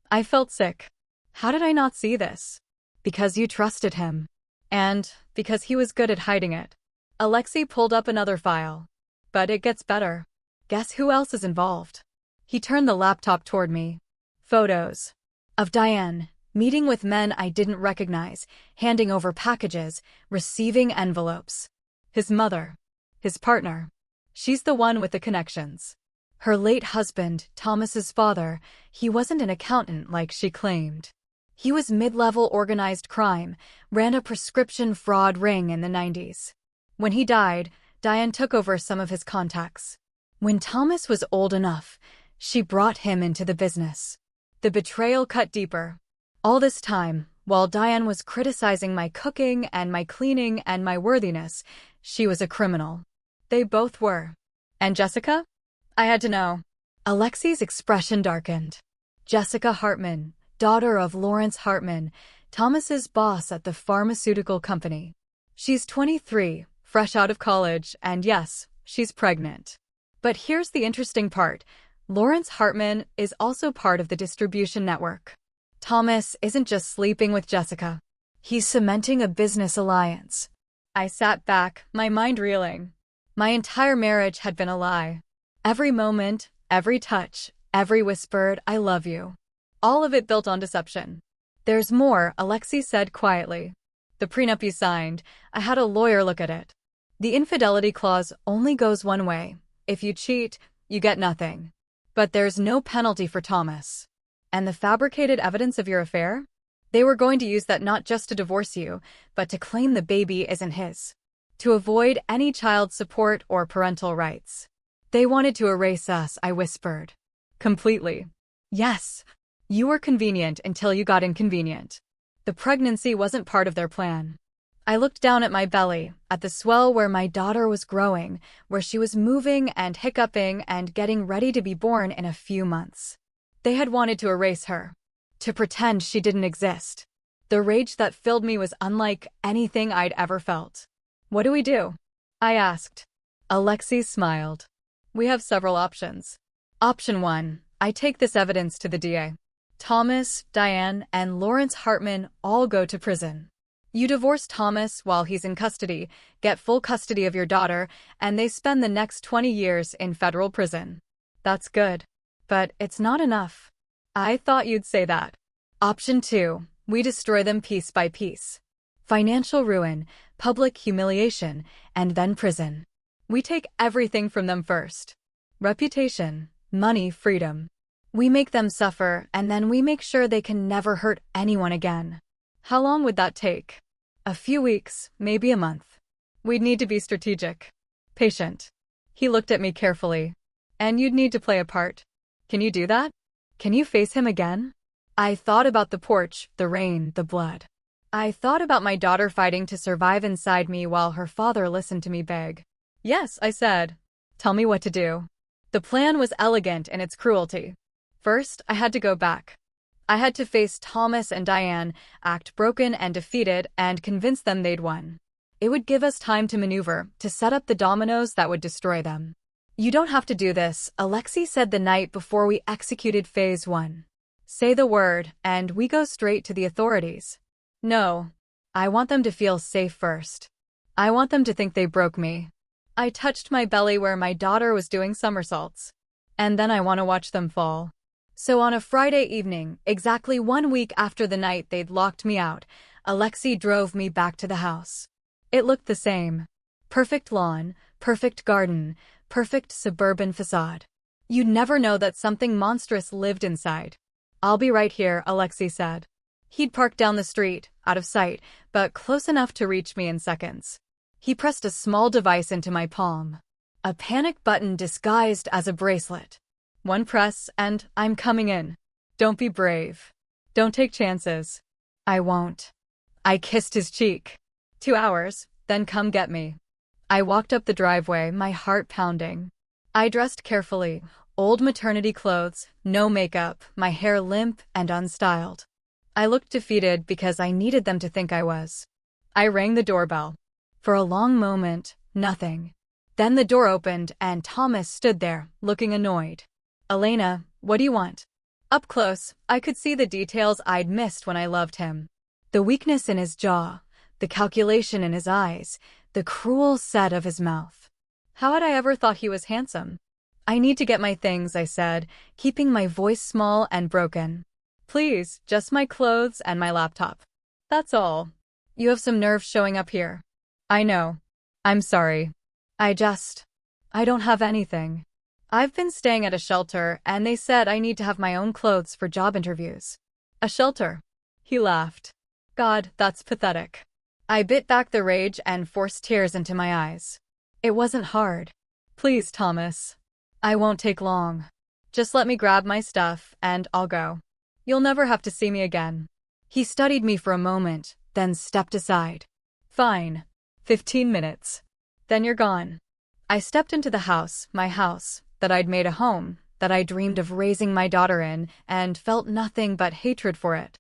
A: I felt sick. How did I not see this? Because you trusted him. And because he was good at hiding it. Alexei pulled up another file. But it gets better. Guess who else is involved? He turned the laptop toward me. Photos. Of Diane, meeting with men I didn't recognize, handing over packages, receiving envelopes. His mother. His partner. She's the one with the connections. Her late husband, Thomas's father, he wasn't an accountant like she claimed. He was mid-level organized crime, ran a prescription fraud ring in the 90s. When he died, Diane took over some of his contacts. When Thomas was old enough, she brought him into the business. The betrayal cut deeper. All this time, while Diane was criticizing my cooking and my cleaning and my worthiness, she was a criminal. They both were. And Jessica? I had to know. Alexei's expression darkened. Jessica Hartman, daughter of Lawrence Hartman, Thomas's boss at the pharmaceutical company. She's 23, fresh out of college, and yes, she's pregnant. But here's the interesting part. Lawrence Hartman is also part of the distribution network. Thomas isn't just sleeping with Jessica. He's cementing a business alliance. I sat back, my mind reeling. My entire marriage had been a lie. Every moment, every touch, every whispered, "I love you." All of it built on deception. There's more, Alexei said quietly. The prenup you signed, I had a lawyer look at it. The infidelity clause only goes one way. If you cheat, you get nothing. But there's no penalty for Thomas. And the fabricated evidence of your affair? They were going to use that not just to divorce you, but to claim the baby isn't his. To avoid any child support or parental rights. They wanted to erase us, I whispered. Completely. Yes. You were convenient until you got inconvenient. The pregnancy wasn't part of their plan. I looked down at my belly, at the swell where my daughter was growing, where she was moving and hiccuping and getting ready to be born in a few months. They had wanted to erase her. To pretend she didn't exist. The rage that filled me was unlike anything I'd ever felt. What do we do? I asked. Alexei smiled. We have several options. Option 1, I take this evidence to the DA. Thomas, Diane, and Lawrence Hartman all go to prison. You divorce Thomas while he's in custody, get full custody of your daughter, and they spend the next 20 years in federal prison. That's good. But it's not enough. I thought you'd say that. Option 2, we destroy them piece by piece. Financial ruin, public humiliation, and then prison. We take everything from them first. Reputation, money, freedom. We make them suffer, and then we make sure they can never hurt anyone again. How long would that take? A few weeks, maybe a month. We'd need to be strategic. Patient. He looked at me carefully. And you'd need to play a part. Can you do that? Can you face him again? I thought about the porch, the rain, the blood. I thought about my daughter fighting to survive inside me while her father listened to me beg. Yes, I said. Tell me what to do. The plan was elegant in its cruelty. First, I had to go back. I had to face Thomas and Diane, act broken and defeated, and convince them they'd won. It would give us time to maneuver, to set up the dominoes that would destroy them. You don't have to do this, Alexei said the night before we executed Phase 1. Say the word, and we go straight to the authorities. No. I want them to feel safe first. I want them to think they broke me. I touched my belly where my daughter was doing somersaults. And then I want to watch them fall. So on a Friday evening, exactly 1 week after the night they'd locked me out, Alexei drove me back to the house. It looked the same. Perfect lawn, perfect garden, perfect suburban facade. You'd never know that something monstrous lived inside. I'll be right here, Alexei said. He'd parked down the street, out of sight, but close enough to reach me in seconds. He pressed a small device into my palm. A panic button disguised as a bracelet. One press, and I'm coming in. Don't be brave. Don't take chances. I won't. I kissed his cheek. 2 hours, then come get me. I walked up the driveway, my heart pounding. I dressed carefully, old maternity clothes, no makeup, my hair limp and unstyled. I looked defeated because I needed them to think I was. I rang the doorbell. For a long moment, nothing. Then the door opened and Thomas stood there, looking annoyed. Elena, what do you want? Up close, I could see the details I'd missed when I loved him. The weakness in his jaw, the calculation in his eyes, the cruel set of his mouth. How had I ever thought he was handsome? I need to get my things, I said, keeping my voice small and broken. Please, just my clothes and my laptop. That's all. You have some nerve showing up here. I know. I'm sorry. I don't have anything. I've been staying at a shelter, and they said I need to have my own clothes for job interviews. A shelter? He laughed. God, that's pathetic. I bit back the rage and forced tears into my eyes. It wasn't hard. Please, Thomas. I won't take long. Just let me grab my stuff, and I'll go. You'll never have to see me again. He studied me for a moment, then stepped aside. Fine. 15 minutes. Then you're gone. I stepped into the house, my house, that I'd made a home, that I dreamed of raising my daughter in, and felt nothing but hatred for it.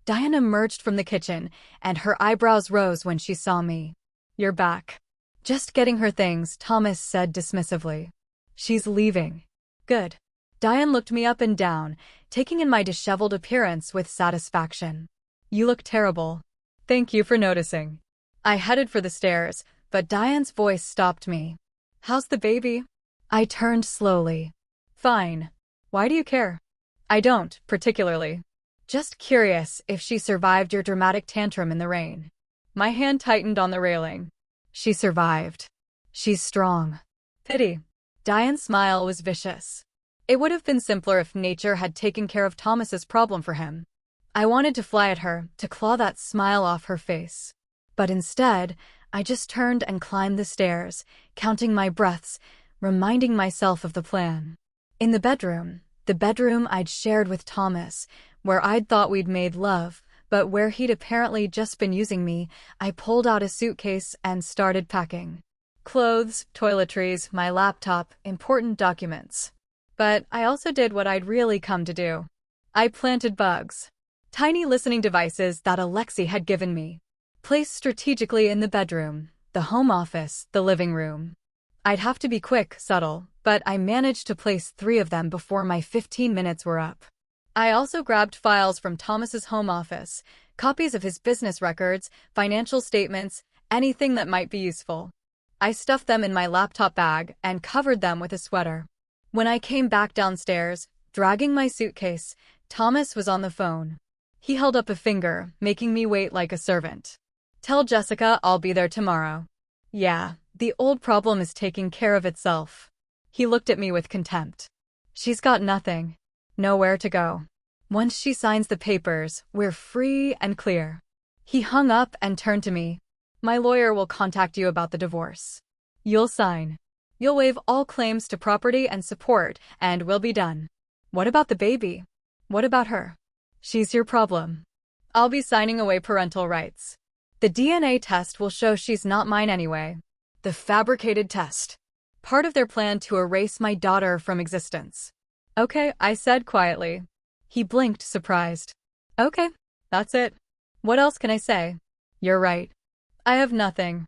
A: Diane emerged from the kitchen, and her eyebrows rose when she saw me. You're back. Just getting her things, Thomas said dismissively. She's leaving. Good. Diane looked me up and down, taking in my disheveled appearance with satisfaction. You look terrible. Thank you for noticing. I headed for the stairs, but Diane's voice stopped me. How's the baby? I turned slowly. Fine. Why do you care? I don't, particularly. Just curious if she survived your dramatic tantrum in the rain. My hand tightened on the railing. She survived. She's strong. Pity. Diane's smile was vicious. It would have been simpler if nature had taken care of Thomas's problem for him. I wanted to fly at her, to claw that smile off her face. But instead, I just turned and climbed the stairs, counting my breaths, reminding myself of the plan. In the bedroom I'd shared with Thomas, where I'd thought we'd made love, but where he'd apparently just been using me, I pulled out a suitcase and started packing. Clothes, toiletries, my laptop, important documents. But I also did what I'd really come to do. I planted bugs. Tiny listening devices that Alexei had given me. Placed strategically in the bedroom, the home office, the living room. I'd have to be quick, subtle, but I managed to place 3 of them before my 15 minutes were up. I also grabbed files from Thomas's home office, copies of his business records, financial statements, anything that might be useful. I stuffed them in my laptop bag and covered them with a sweater. When I came back downstairs, dragging my suitcase, Thomas was on the phone. He held up a finger, making me wait like a servant. Tell Jessica I'll be there tomorrow. Yeah, the old problem is taking care of itself. He looked at me with contempt. She's got nothing. Nowhere to go. Once she signs the papers, we're free and clear. He hung up and turned to me. My lawyer will contact you about the divorce. You'll sign. You'll waive all claims to property and support, and we'll be done. What about the baby? What about her? She's your problem. I'll be signing away parental rights. The DNA test will show she's not mine anyway. The fabricated test. Part of their plan to erase my daughter from existence. Okay, I said quietly. He blinked, surprised. Okay, that's it. What else can I say? You're right. I have nothing.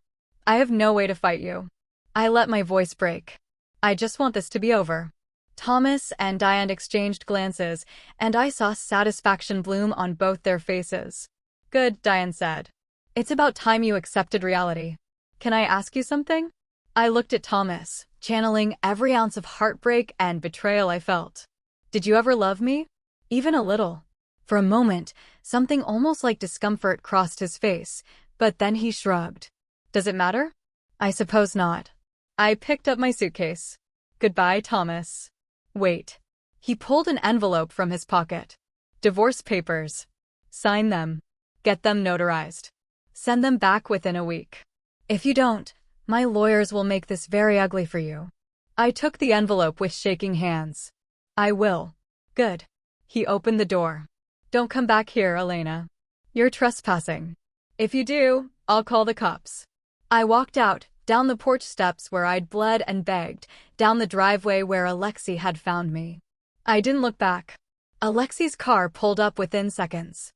A: I have no way to fight you. I let my voice break. I just want this to be over. Thomas and Diane exchanged glances, and I saw satisfaction bloom on both their faces. Good, Diane said. It's about time you accepted reality. Can I ask you something? I looked at Thomas, channeling every ounce of heartbreak and betrayal I felt. Did you ever love me? Even a little. For a moment, something almost like discomfort crossed his face, but then he shrugged. Does it matter? I suppose not. I picked up my suitcase. Goodbye, Thomas. Wait. He pulled an envelope from his pocket. Divorce papers. Sign them. Get them notarized. Send them back within a week. If you don't, my lawyers will make this very ugly for you. I took the envelope with shaking hands. I will. Good. He opened the door. Don't come back here, Elena. You're trespassing. If you do, I'll call the cops. I walked out, down the porch steps where I'd bled and begged, down the driveway where Alexei had found me. I didn't look back. Alexei's car pulled up within seconds.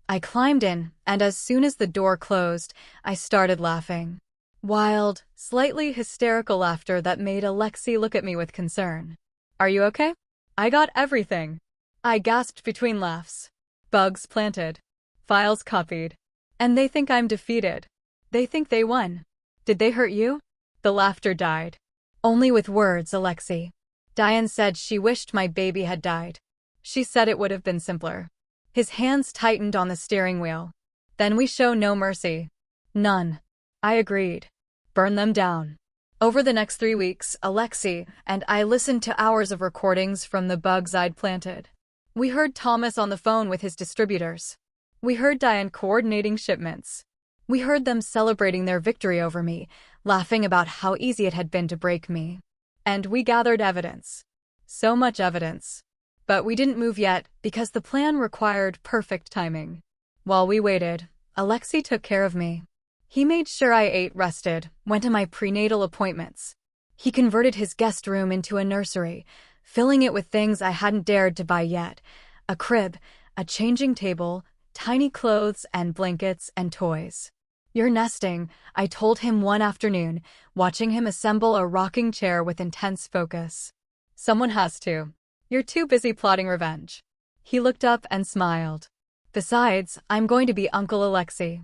A: I climbed in, and as soon as the door closed, I started laughing. Wild, slightly hysterical laughter that made Alexei look at me with concern. Are you okay? I got everything. I gasped between laughs. Bugs planted. Files copied. And they think I'm defeated. They think they won. Did they hurt you? The laughter died. Only with words, Alexei. Diane said she wished my baby had died. She said it would have been simpler. His hands tightened on the steering wheel. Then we show no mercy. None. I agreed. Burn them down. Over the next 3 weeks, Alexei and I listened to hours of recordings from the bugs I'd planted. We heard Thomas on the phone with his distributors. We heard Diane coordinating shipments. We heard them celebrating their victory over me, laughing about how easy it had been to break me. And we gathered evidence. So much evidence. But we didn't move yet because the plan required perfect timing. While we waited, Alexei took care of me. He made sure I ate, rested, went to my prenatal appointments. He converted his guest room into a nursery, filling it with things I hadn't dared to buy yet. A crib, a changing table, tiny clothes and blankets and toys. You're nesting, I told him one afternoon, watching him assemble a rocking chair with intense focus. Someone has to. You're too busy plotting revenge. He looked up and smiled. Besides, I'm going to be Uncle Alexei.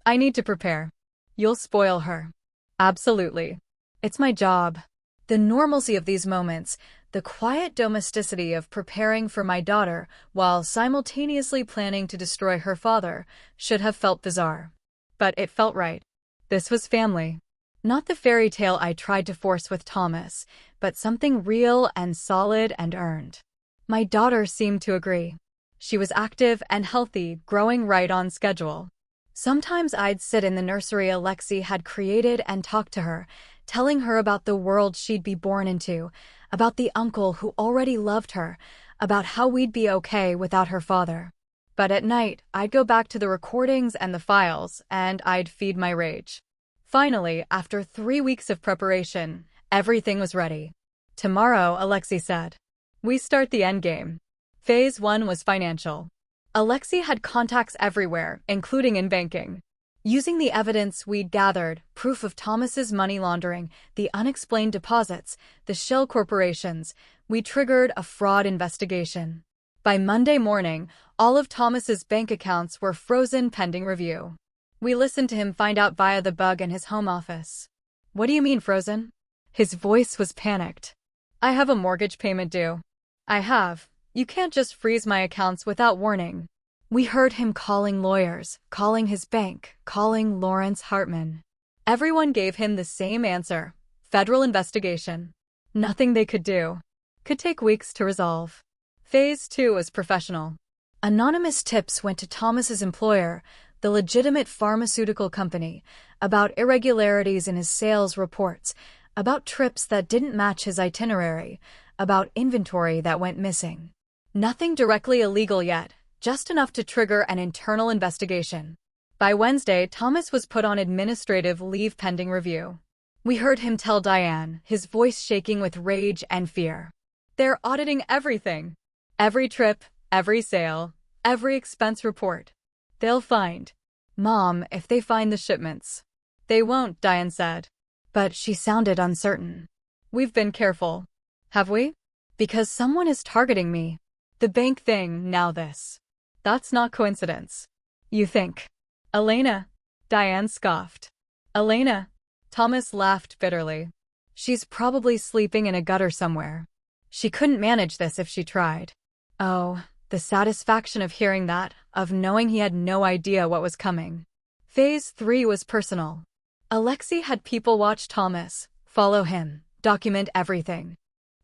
A: I need to prepare. You'll spoil her. Absolutely. It's my job. The normalcy of these moments, the quiet domesticity of preparing for my daughter while simultaneously planning to destroy her father, should have felt bizarre. But it felt right. This was family. Not the fairy tale I tried to force with Thomas, but something real and solid and earned. My daughter seemed to agree. She was active and healthy, growing right on schedule. Sometimes I'd sit in the nursery Alexei had created and talk to her, telling her about the world she'd be born into, about the uncle who already loved her, about how we'd be okay without her father. But at night, I'd go back to the recordings and the files, and I'd feed my rage. Finally, after 3 weeks of preparation, everything was ready. Tomorrow, Alexei said. We start the endgame. Phase 1 was financial. Alexei had contacts everywhere, including in banking. Using the evidence we'd gathered, proof of Thomas's money laundering, the unexplained deposits, the shell corporations, we triggered a fraud investigation. By Monday morning, all of Thomas's bank accounts were frozen pending review. We listened to him find out via the bug in his home office. What do you mean frozen? His voice was panicked. I have a mortgage payment due. I have. You can't just freeze my accounts without warning. We heard him calling lawyers, calling his bank, calling Lawrence Hartman. Everyone gave him the same answer. Federal investigation. Nothing they could do. Could take weeks to resolve. Phase 2 was professional. Anonymous tips went to Thomas's employer, the legitimate pharmaceutical company, about irregularities in his sales reports, about trips that didn't match his itinerary, about inventory that went missing. Nothing directly illegal yet, just enough to trigger an internal investigation. By Wednesday, Thomas was put on administrative leave pending review. We heard him tell Diane, his voice shaking with rage and fear. "They're auditing everything. Every trip, every sale, every expense report. They'll find." "Mom, if they find the shipments." "They won't," Diane said. But she sounded uncertain. "We've been careful." "Have we?" "Because someone is targeting me. The bank thing, now this. That's not coincidence." "You think?" "Elena." Diane scoffed. "Elena?" Thomas laughed bitterly. "She's probably sleeping in a gutter somewhere. She couldn't manage this if she tried." Oh, the satisfaction of hearing that, of knowing he had no idea what was coming. Phase 3 was personal. Alexei had people watch Thomas, follow him, document everything.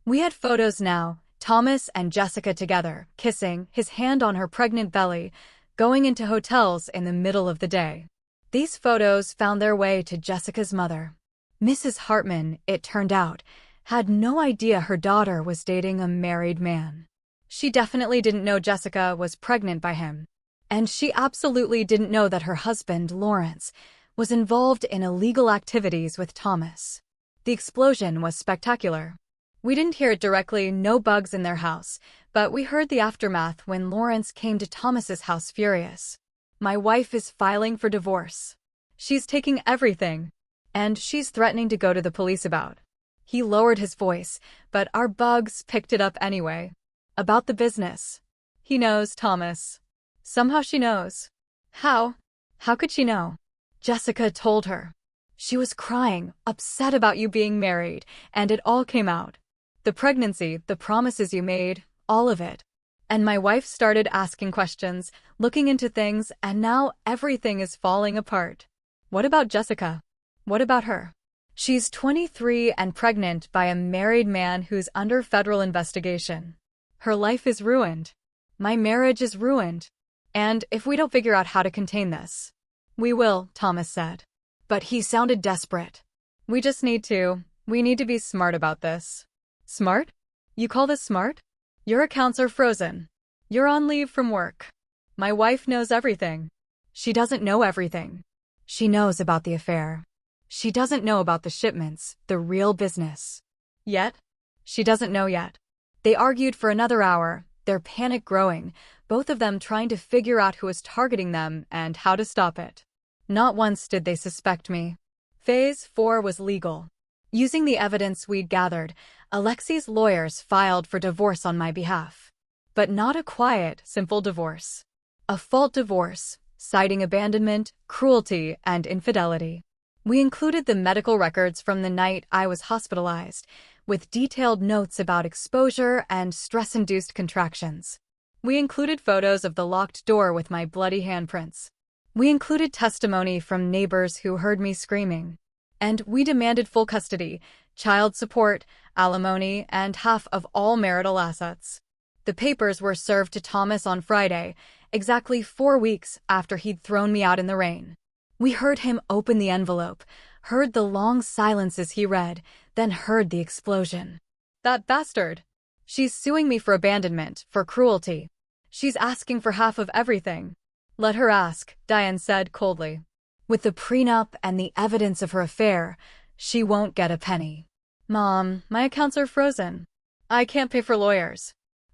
A: We had photos now, Thomas and Jessica together, kissing, his hand on her pregnant belly, going into hotels in the middle of the day. These photos found their way to Jessica's mother. Mrs. Hartman, it turned out, had no idea her daughter was dating a married man. She definitely didn't know Jessica was pregnant by him. And she absolutely didn't know that her husband, Lawrence, was involved in illegal activities with Thomas. The explosion was spectacular. We didn't hear it directly, no bugs in their house, but we heard the aftermath when Lawrence came to Thomas's house furious. "My wife is filing for divorce. She's taking everything, and she's threatening to go to the police about." He lowered his voice, but our bugs picked it up anyway. "About the business." "He knows, Thomas." "Somehow she knows." "How?" "How could she know?" "Jessica told her. She was crying, upset about you being married, and it all came out. The pregnancy, the promises you made, all of it. And my wife started asking questions, looking into things, and now everything is falling apart." "What about Jessica?" "What about her?" "She's 23 and pregnant by a married man who's under federal investigation. Her life is ruined. My marriage is ruined. And if we don't figure out how to contain this." "We will," Thomas said. But he sounded desperate. We need to be smart about this." "Smart? You call this smart? Your accounts are frozen. You're on leave from work. My wife knows everything." "She doesn't know everything. She knows about the affair. She doesn't know about the shipments, the real business." "Yet?" "She doesn't know yet." They argued for another hour, their panic growing, both of them trying to figure out who was targeting them and how to stop it. Not once did they suspect me. Phase 4 was legal. Using the evidence we'd gathered, Alexei's lawyers filed for divorce on my behalf. But not a quiet, simple divorce. A fault divorce, citing abandonment, cruelty, and infidelity. We included the medical records from the night I was hospitalized, with detailed notes about exposure and stress-induced contractions. We included photos of the locked door with my bloody handprints. We included testimony from neighbors who heard me screaming. And we demanded full custody, child support, alimony, and half of all marital assets. The papers were served to Thomas on Friday, exactly 4 weeks after he'd thrown me out in the rain. We heard him open the envelope, heard the long silences he read, then heard the explosion. "That bastard! She's suing me for abandonment, for cruelty. She's asking for half of everything." "Let her ask," Diane said coldly. "With the prenup and the evidence of her affair, she won't get a penny." "Mom, my accounts are frozen. I can't pay for lawyers.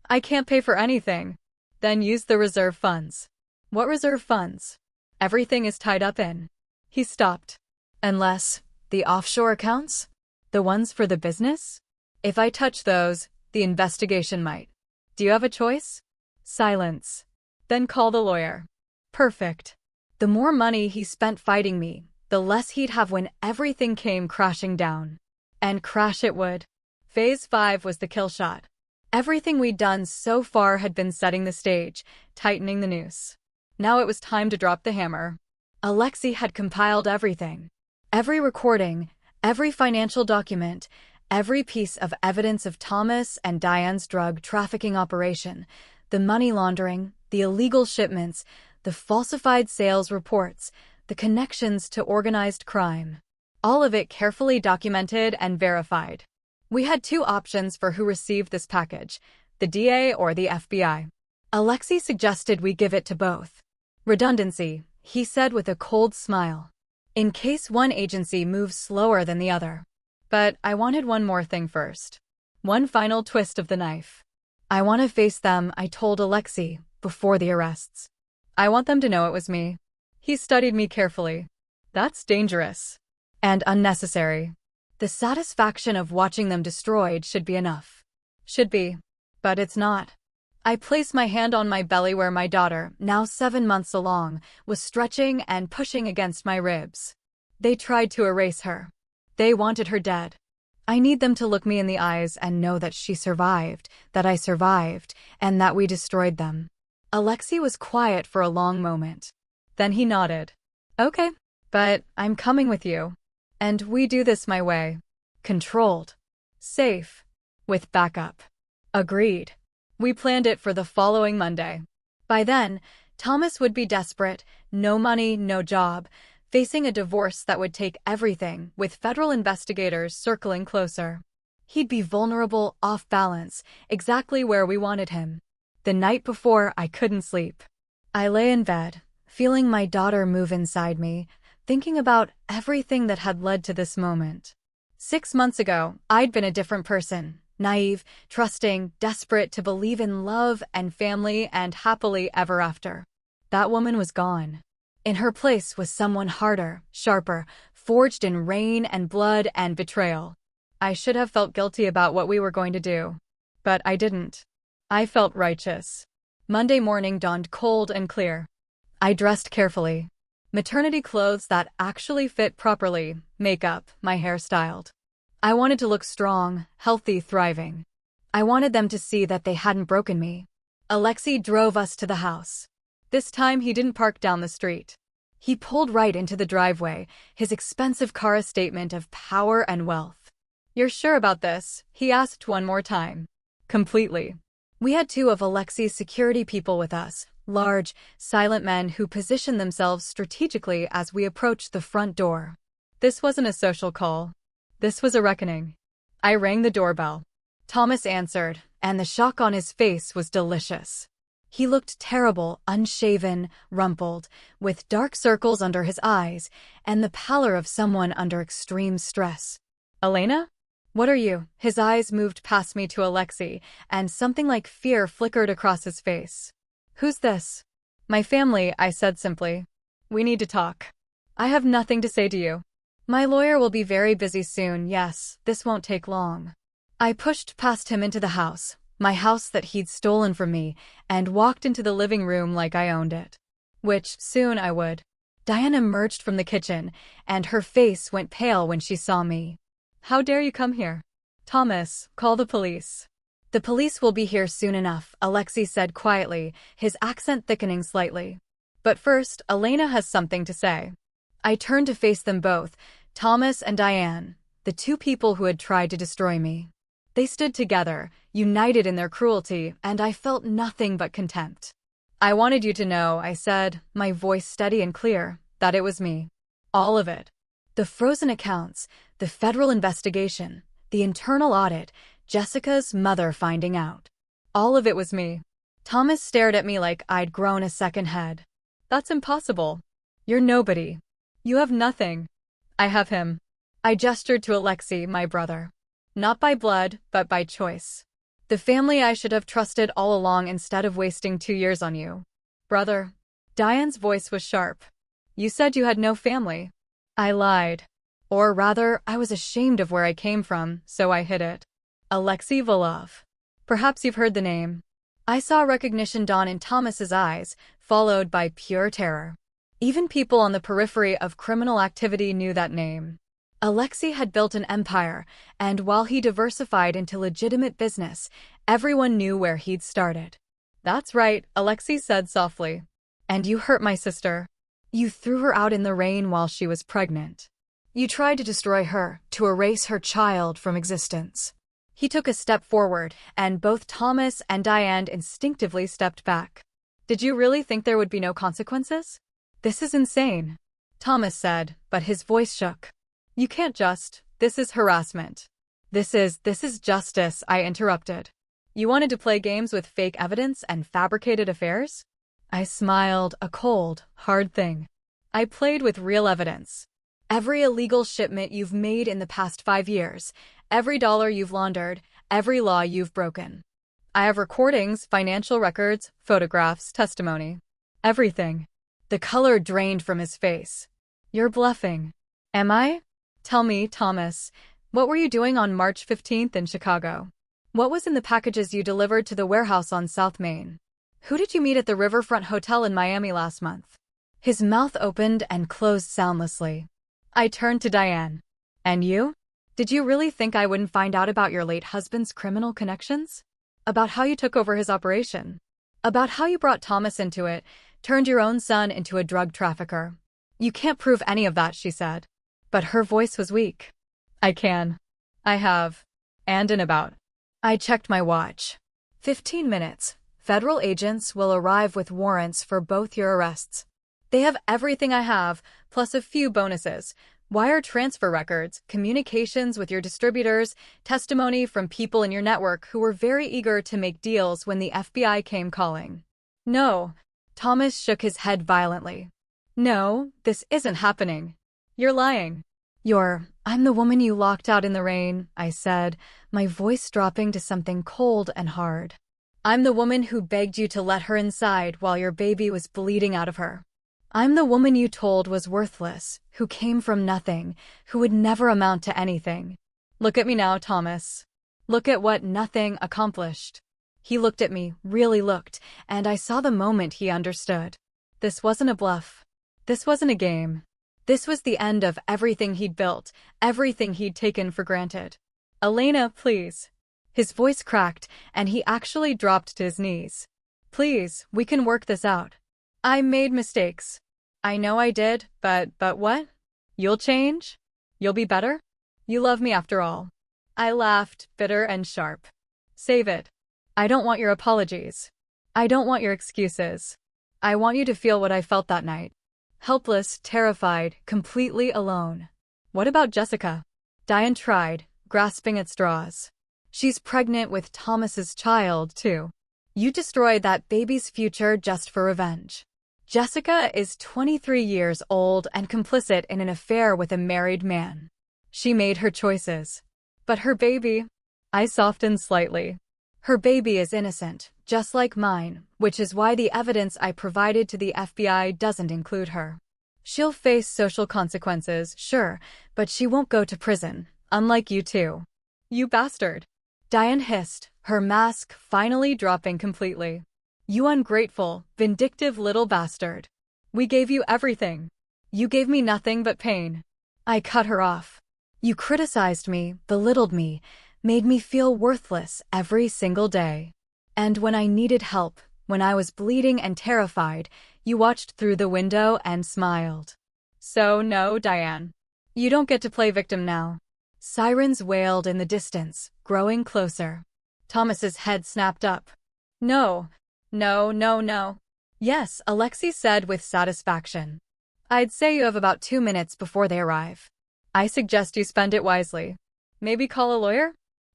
A: I can't pay for anything." "Then use the reserve funds." "What reserve funds?" "Everything is tied up in." He stopped. "Unless, the offshore accounts? The ones for the business? If I touch those, the investigation might." "Do you have a choice?" Silence. "Then call the lawyer." Perfect. The more money he spent fighting me, the less he'd have when everything came crashing down. And crash it would. Phase 5 was the kill shot. Everything we'd done so far had been setting the stage, tightening the noose. Now it was time to drop the hammer. Alexei had compiled everything. Every recording, every financial document, Every piece of evidence of Thomas and Diane's drug trafficking operation, the money laundering, the illegal shipments, the falsified sales reports, the connections to organized crime. All of it carefully documented and verified. We had two options for who received this package, the DA or the FBI. Alexei suggested we give it to both. Redundancy, he said with a cold smile, in case one agency moves slower than the other. But I wanted one more thing first. One final twist of the knife. I want to face them, I told Alexei, before the arrests. I want them to know it was me. He studied me carefully. That's dangerous. And unnecessary. The satisfaction of watching them destroyed should be enough. Should be. But it's not. I placed my hand on my belly where my daughter, now 7 months along, was stretching and pushing against my ribs. They tried to erase her. They wanted her dead. I need them to look me in the eyes and know that she survived, that I survived, and that we destroyed them. Alexei was quiet for a long moment. Then he nodded. Okay, but I'm coming with you. And we do this my way. Controlled. Safe. With backup. Agreed. We planned it for the following Monday. By then, Thomas would be desperate, no money, no job, facing a divorce that would take everything, with federal investigators circling closer. He'd be vulnerable, off balance, exactly where we wanted him. The night before, I couldn't sleep. I lay in bed, feeling my daughter move inside me, thinking about everything that had led to this moment. 6 months ago, I'd been a different person. Naive, trusting, desperate to believe in love and family and happily ever after. That woman was gone. In her place was someone harder, sharper, forged in rain and blood and betrayal. I should have felt guilty about what we were going to do. But I didn't. I felt righteous. Monday morning dawned cold and clear. I dressed carefully. Maternity clothes that actually fit properly, makeup, my hair styled. I wanted to look strong, healthy, thriving. I wanted them to see that they hadn't broken me. Alexei drove us to the house. This time he didn't park down the street. He pulled right into the driveway, his expensive car a statement of power and wealth. You're sure about this? He asked one more time. Completely. We had 2 of Alexei's security people with us, large, silent men who positioned themselves strategically as we approached the front door. This wasn't a social call. This was a reckoning. I rang the doorbell. Thomas answered, and the shock on his face was delicious. He looked terrible, unshaven, rumpled, with dark circles under his eyes, and the pallor of someone under extreme stress. Elena? What are you? His eyes moved past me to Alexei, and something like fear flickered across his face. Who's this? My family, I said simply. We need to talk. I have nothing to say to you. My lawyer will be very busy soon, yes, this won't take long. I pushed past him into the house, my house that he'd stolen from me, and walked into the living room like I owned it. Which, soon I would. Diane emerged from the kitchen, and her face went pale when she saw me. How dare you come here? Thomas, call the police. The police will be here soon enough, Alexei said quietly, his accent thickening slightly. But first, Elena has something to say. I turned to face them both, Thomas and Diane, the 2 people who had tried to destroy me. They stood together, united in their cruelty, and I felt nothing but contempt. I wanted you to know, I said, my voice steady and clear, that it was me. All of it. The frozen accounts, the federal investigation, the internal audit, Jessica's mother finding out. All of it was me. Thomas stared at me like I'd grown a second head. That's impossible. You're nobody. You have nothing. I have him. I gestured to Alexei, my brother. Not by blood, but by choice. The family I should have trusted all along instead of wasting 2 years on you. Brother. Diane's voice was sharp. You said you had no family. I lied. Or rather, I was ashamed of where I came from, so I hid it. Alexei Volov. Perhaps you've heard the name. I saw recognition dawn in Thomas's eyes, followed by pure terror. Even people on the periphery of criminal activity knew that name. Alexei had built an empire, and while he diversified into legitimate business, everyone knew where he'd started. That's right, Alexei said softly. And you hurt my sister. You threw her out in the rain while she was pregnant. You tried to destroy her, to erase her child from existence. He took a step forward, and both Thomas and Diane instinctively stepped back. Did you really think there would be no consequences? This is insane, Thomas said, but his voice shook. You can't just, this is harassment. This is justice, I interrupted. You wanted to play games with fake evidence and fabricated affairs? I smiled, a cold, hard thing. I played with real evidence. Every illegal shipment you've made in the past 5 years, every dollar you've laundered, every law you've broken. I have recordings, financial records, photographs, testimony. Everything. The color drained from his face. You're bluffing. Am I? Tell me, Thomas, what were you doing on March 15th in Chicago? What was in the packages you delivered to the warehouse on South Main? Who did you meet at the Riverfront Hotel in Miami last month? His mouth opened and closed soundlessly. I turned to Diane. And you? Did you really think I wouldn't find out about your late husband's criminal connections? About how you took over his operation? About how you brought Thomas into it, turned your own son into a drug trafficker? You can't prove any of that, she said. But her voice was weak. I can. I have. And in about. I checked my watch. 15 minutes. Federal agents will arrive with warrants for both your arrests. They have everything I have, plus a few bonuses. Wire transfer records, communications with your distributors, testimony from people in your network who were very eager to make deals when the FBI came calling. No. Thomas shook his head violently. No, this isn't happening. You're lying. I'm the woman you locked out in the rain, I said, my voice dropping to something cold and hard. I'm the woman who begged you to let her inside while your baby was bleeding out of her. I'm the woman you told was worthless, who came from nothing, who would never amount to anything. Look at me now, Thomas. Look at what nothing accomplished. He looked at me, really looked, and I saw the moment he understood. This wasn't a bluff. This wasn't a game. This was the end of everything he'd built, everything he'd taken for granted. Elena, please. His voice cracked, and he actually dropped to his knees. Please, we can work this out. I made mistakes. I know I did, but what? You'll change? You'll be better? You love me after all. I laughed, bitter and sharp. Save it. I don't want your apologies. I don't want your excuses. I want you to feel what I felt that night. Helpless, terrified, completely alone. What about Jessica? Diane tried, grasping at straws. She's pregnant with Thomas's child, too. You destroyed that baby's future just for revenge. Jessica is 23 years old and complicit in an affair with a married man. She made her choices. But her baby... I softened slightly. Her baby is innocent, just like mine, which is why the evidence I provided to the FBI doesn't include her. She'll face social consequences, sure, but she won't go to prison, unlike you two. You bastard. Diane hissed, her mask finally dropping completely. You ungrateful, vindictive little bastard. We gave you everything. You gave me nothing but pain. I cut her off. You criticized me, belittled me, made me feel worthless every single day. And when I needed help, when I was bleeding and terrified, you watched through the window and smiled. So no, Diane. You don't get to play victim now. Sirens wailed in the distance, growing closer. Thomas's head snapped up. No. No, no, no. Yes, Alexei said with satisfaction. I'd say you have about 2 minutes before they arrive. I suggest you spend it wisely. Maybe call a lawyer?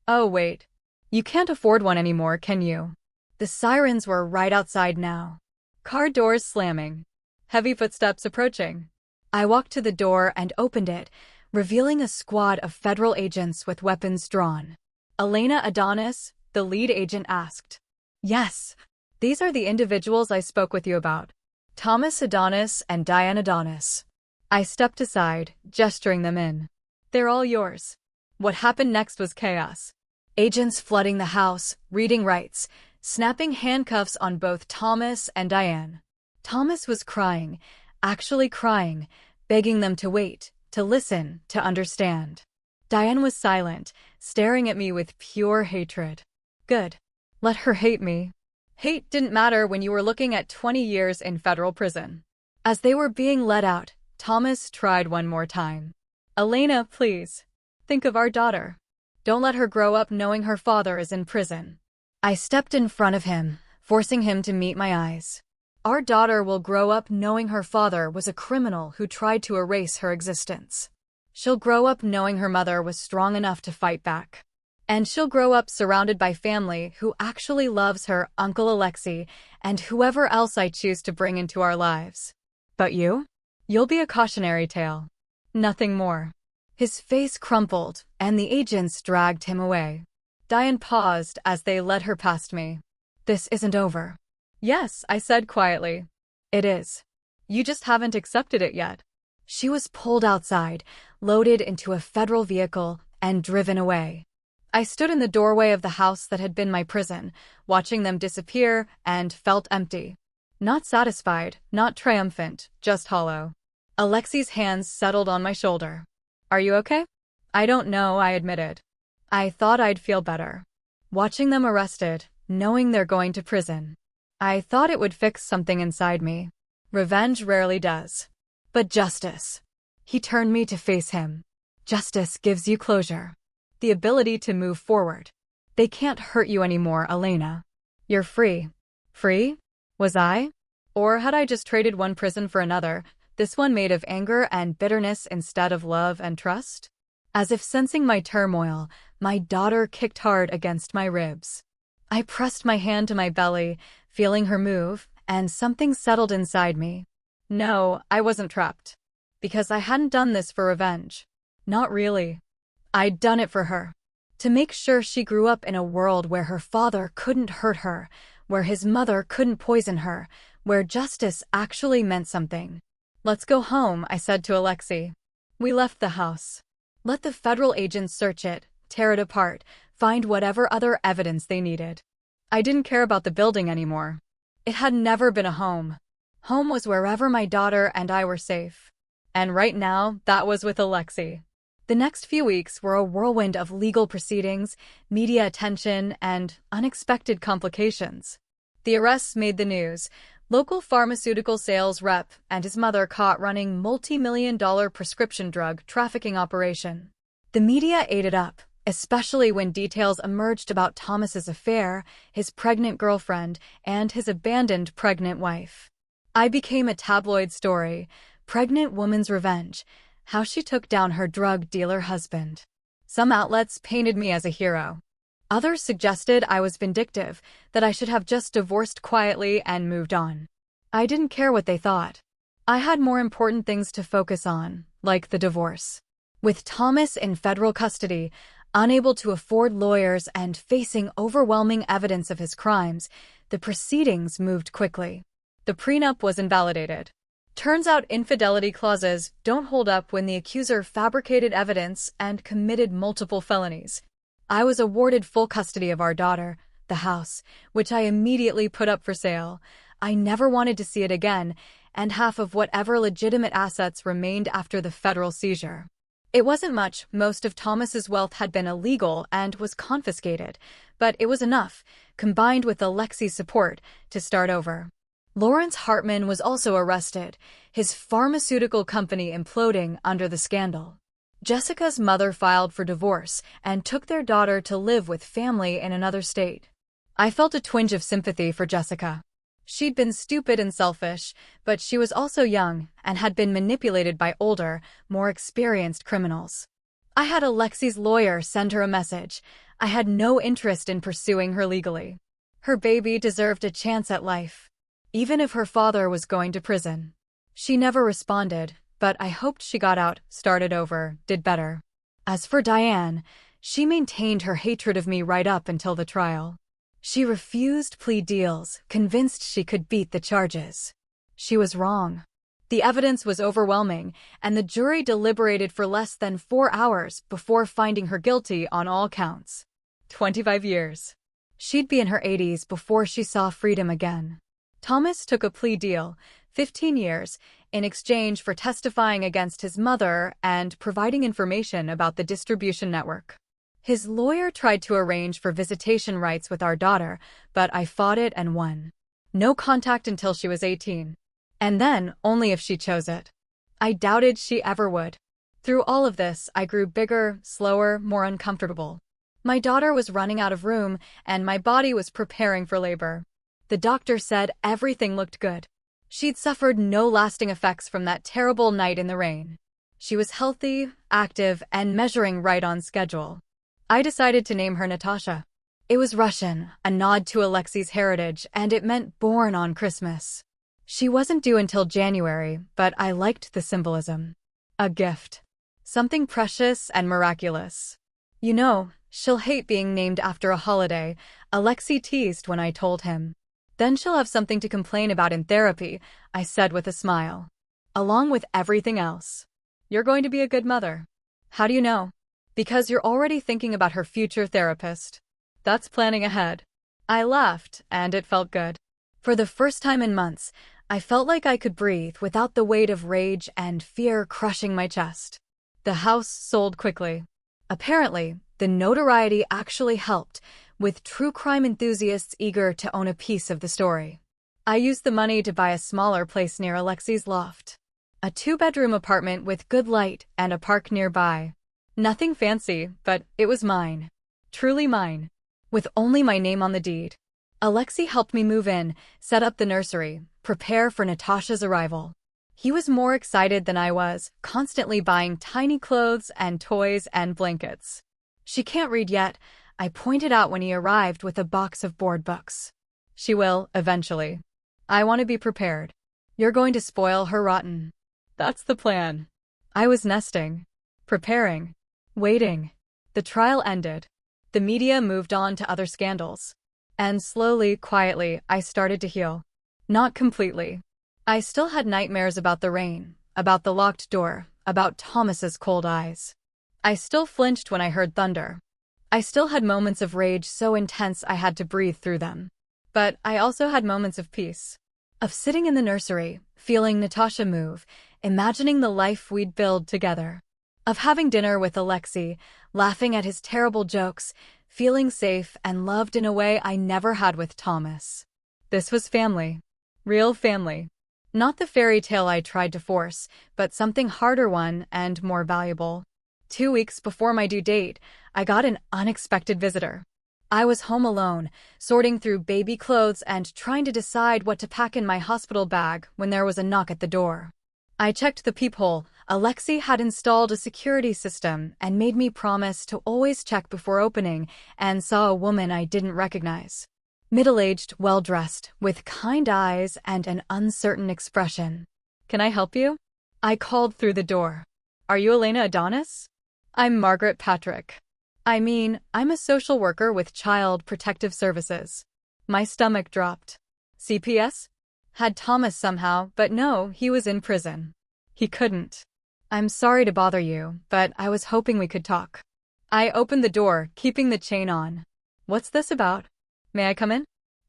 A: Oh, wait. You can't afford one anymore, can you? The sirens were right outside now. Car doors slamming. Heavy footsteps approaching. I walked to the door and opened it, revealing a squad of federal agents with weapons drawn. Elena Adonis, the lead agent, asked. Yes. These are the individuals I spoke with you about. Thomas Adonis and Diane Adonis. I stepped aside, gesturing them in. They're all yours. What happened next was chaos. Agents flooding the house, reading rights, snapping handcuffs on both Thomas and Diane. Thomas was crying, actually crying, begging them to wait, to listen, to understand. Diane was silent, staring at me with pure hatred. Good. Let her hate me. Hate didn't matter when you were looking at 20 years in federal prison. As they were being let out, Thomas tried one more time. Elena, please. Think of our daughter. Don't let her grow up knowing her father is in prison. I stepped in front of him, forcing him to meet my eyes. Our daughter will grow up knowing her father was a criminal who tried to erase her existence. She'll grow up knowing her mother was strong enough to fight back. And she'll grow up surrounded by family who actually loves her, Uncle Alexei, and whoever else I choose to bring into our lives. But you? You'll be a cautionary tale. Nothing more. His face crumpled, and the agents dragged him away. Diane paused as they led her past me. This isn't over. Yes, I said quietly. It is. You just haven't accepted it yet. She was pulled outside, loaded into a federal vehicle, and driven away. I stood in the doorway of the house that had been my prison, watching them disappear, and felt empty. Not satisfied, not triumphant, just hollow. Alexei's hands settled on my shoulder. Are you okay? I don't know, I admitted. I thought I'd feel better. Watching them arrested, knowing they're going to prison. I thought it would fix something inside me. Revenge rarely does. But justice. He turned me to face him. Justice gives you closure. The ability to move forward. They can't hurt you anymore, Elena. You're free. Free? Was I? Or had I just traded one prison for another, this one made of anger and bitterness instead of love and trust? As if sensing my turmoil, my daughter kicked hard against my ribs. I pressed my hand to my belly, feeling her move, and something settled inside me. No, I wasn't trapped. Because I hadn't done this for revenge. Not really. I'd done it for her. To make sure she grew up in a world where her father couldn't hurt her, where his mother couldn't poison her, where justice actually meant something. Let's go home, I said to Alexei. We left the house. Let the federal agents search it, tear it apart, find whatever other evidence they needed. I didn't care about the building anymore. It had never been a home. Home was wherever my daughter and I were safe. And right now, that was with Alexei. The next few weeks were a whirlwind of legal proceedings, media attention, and unexpected complications. The arrests made the news. Local pharmaceutical sales rep and his mother caught running multi-million-dollar prescription drug trafficking operation. The media ate it up, especially when details emerged about Thomas's affair, his pregnant girlfriend, and his abandoned pregnant wife. I became a tabloid story, pregnant woman's revenge, how she took down her drug dealer husband. Some outlets painted me as a hero. Others suggested I was vindictive, that I should have just divorced quietly and moved on. I didn't care what they thought. I had more important things to focus on, like the divorce. With Thomas in federal custody, unable to afford lawyers and facing overwhelming evidence of his crimes, the proceedings moved quickly. The prenup was invalidated. Turns out infidelity clauses don't hold up when the accuser fabricated evidence and committed multiple felonies. I was awarded full custody of our daughter, the house, which I immediately put up for sale. I never wanted to see it again, and half of whatever legitimate assets remained after the federal seizure. It wasn't much, most of Thomas's wealth had been illegal and was confiscated, but it was enough, combined with Alexei's support, to start over. Lawrence Hartman was also arrested, his pharmaceutical company imploding under the scandal. Jessica's mother filed for divorce and took their daughter to live with family in another state. I felt a twinge of sympathy for Jessica. She'd been stupid and selfish, but she was also young and had been manipulated by older, more experienced criminals. I had Alexei's lawyer send her a message. I had no interest in pursuing her legally. Her baby deserved a chance at life, even if her father was going to prison. She never responded, but I hoped she got out, started over, did better. As for Diane, she maintained her hatred of me right up until the trial. She refused plea deals, convinced she could beat the charges. She was wrong. The evidence was overwhelming, and the jury deliberated for less than 4 hours before finding her guilty on all counts. 25 years. She'd be in her 80s before she saw freedom again. Thomas took a plea deal, 15 years, in exchange for testifying against his mother and providing information about the distribution network. His lawyer tried to arrange for visitation rights with our daughter, but I fought it and won. No contact until she was 18. And then, only if she chose it. I doubted she ever would. Through all of this, I grew bigger, slower, more uncomfortable. My daughter was running out of room, and my body was preparing for labor. The doctor said everything looked good. She'd suffered no lasting effects from that terrible night in the rain. She was healthy, active, and measuring right on schedule. I decided to name her Natasha. It was Russian, a nod to Alexei's heritage, and it meant born on Christmas. She wasn't due until January, but I liked the symbolism. A gift. Something precious and miraculous. You know, she'll hate being named after a holiday, Alexei teased when I told him. Then she'll have something to complain about in therapy, I said with a smile. Along with everything else. You're going to be a good mother. How do you know? Because you're already thinking about her future therapist. That's planning ahead. I laughed, and it felt good. For the first time in months, I felt like I could breathe without the weight of rage and fear crushing my chest. The house sold quickly. Apparently, the notoriety actually helped, with true crime enthusiasts eager to own a piece of the story. I used the money to buy a smaller place near Alexei's loft. A 2-bedroom apartment with good light and a park nearby. Nothing fancy, but it was mine. Truly mine. With only my name on the deed. Alexei helped me move in, set up the nursery, prepare for Natasha's arrival. He was more excited than I was, constantly buying tiny clothes and toys and blankets. She can't read yet, I pointed out when he arrived with a box of board books. She will, eventually. I want to be prepared. You're going to spoil her rotten. That's the plan. I was nesting. Preparing. Waiting. The trial ended. The media moved on to other scandals. And slowly, quietly, I started to heal. Not completely. I still had nightmares about the rain, about the locked door, about Thomas's cold eyes. I still flinched when I heard thunder. I still had moments of rage so intense I had to breathe through them. But I also had moments of peace. Of sitting in the nursery, feeling Natasha move, imagining the life we'd build together. Of having dinner with Alexei, laughing at his terrible jokes, feeling safe and loved in a way I never had with Thomas. This was family. Real family. Not the fairy tale I tried to force, but something harder one and more valuable. 2 weeks before my due date, I got an unexpected visitor. I was home alone, sorting through baby clothes and trying to decide what to pack in my hospital bag when there was a knock at the door. I checked the peephole. Alexei had installed a security system and made me promise to always check before opening, and saw a woman I didn't recognize. Middle-aged, well-dressed, with kind eyes and an uncertain expression. Can I help you? I called through the door. Are you Elena Adonis? I'm Margaret Patrick. I'm a social worker with Child Protective Services. My stomach dropped. CPS? Had Thomas somehow, but no, he was in prison. He couldn't. I'm sorry to bother you, but I was hoping we could talk. I opened the door, keeping the chain on. What's this about? May I come in?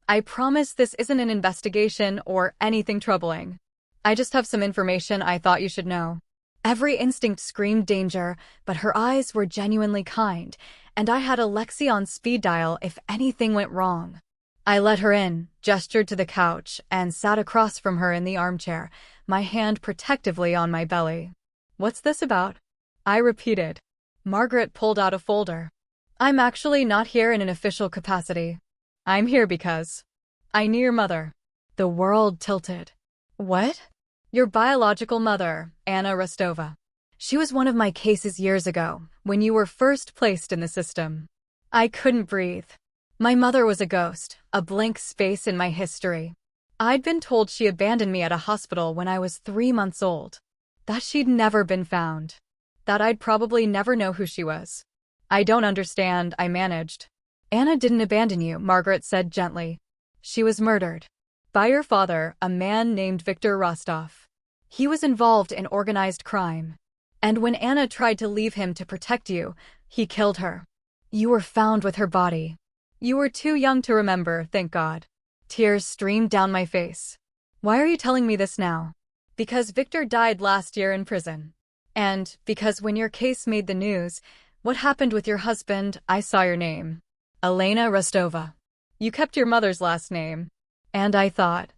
A: I promise this isn't an investigation or anything troubling. I just have some information I thought you should know. Every instinct screamed danger, but her eyes were genuinely kind, and I had Alexei on speed dial if anything went wrong. I let her in, gestured to the couch, and sat across from her in the armchair, my hand protectively on my belly. What's this about? I repeated. Margaret pulled out a folder. I'm actually not here in an official capacity. I'm here because I knew your mother. The world tilted. What? Your biological mother, Anna Rostova. She was one of my cases years ago, when you were first placed in the system. I couldn't breathe. My mother was a ghost, a blank space in my history. I'd been told she abandoned me at a hospital when I was 3 months old. That she'd never been found. That I'd probably never know who she was. I don't understand, I managed. Anna didn't abandon you, Margaret said gently. She was murdered. By your father, a man named Viktor Rostov. He was involved in organized crime. And when Anna tried to leave him to protect you, he killed her. You were found with her body. You were too young to remember, thank God. Tears streamed down my face. Why are you telling me this now? Because Viktor died last year in prison. And because when your case made the news, what happened with your husband, I saw your name. Elena Rostova. You kept your mother's last name. And I thought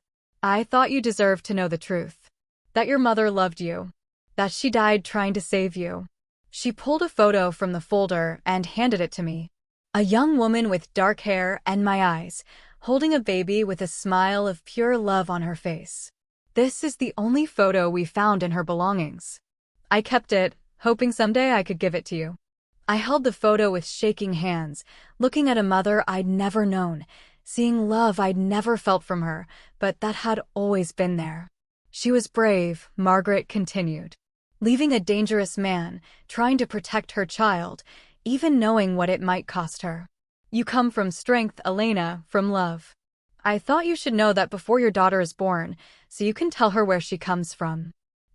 A: you deserved to know the truth. That your mother loved you. that she died trying to save you. She pulled a photo from the folder and handed it to me. A young woman with dark hair and my eyes, holding a baby with a smile of pure love on her face. This is the only photo we found in her belongings. I kept it, hoping someday I could give it to you. I held the photo with shaking hands, looking at a mother I'd never known, seeing love I'd never felt from her, but that had always been there. She was brave, Margaret continued, leaving a dangerous man, trying to protect her child, even knowing what it might cost her. You come from strength, Elena, from love. I thought you should know that before your daughter is born, so you can tell her where she comes from.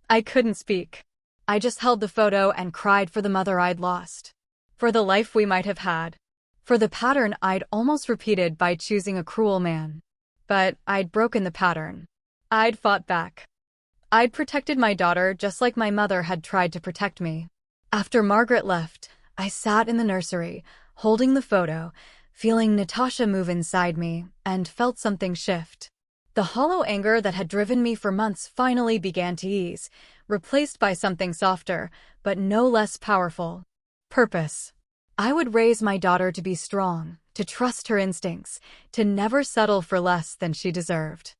A: I couldn't speak. I just held the photo and cried for the mother I'd lost. For the life we might have had. For the pattern I'd almost repeated by choosing a cruel man. But I'd broken the pattern. I'd fought back. I'd protected my daughter just like my mother had tried to protect me. After Margaret left, I sat in the nursery, holding the photo, feeling Natasha move inside me, and felt something shift. The hollow anger that had driven me for months finally began to ease, replaced by something softer, but no less powerful. Purpose. I would raise my daughter to be strong, to trust her instincts, to never settle for less than she deserved.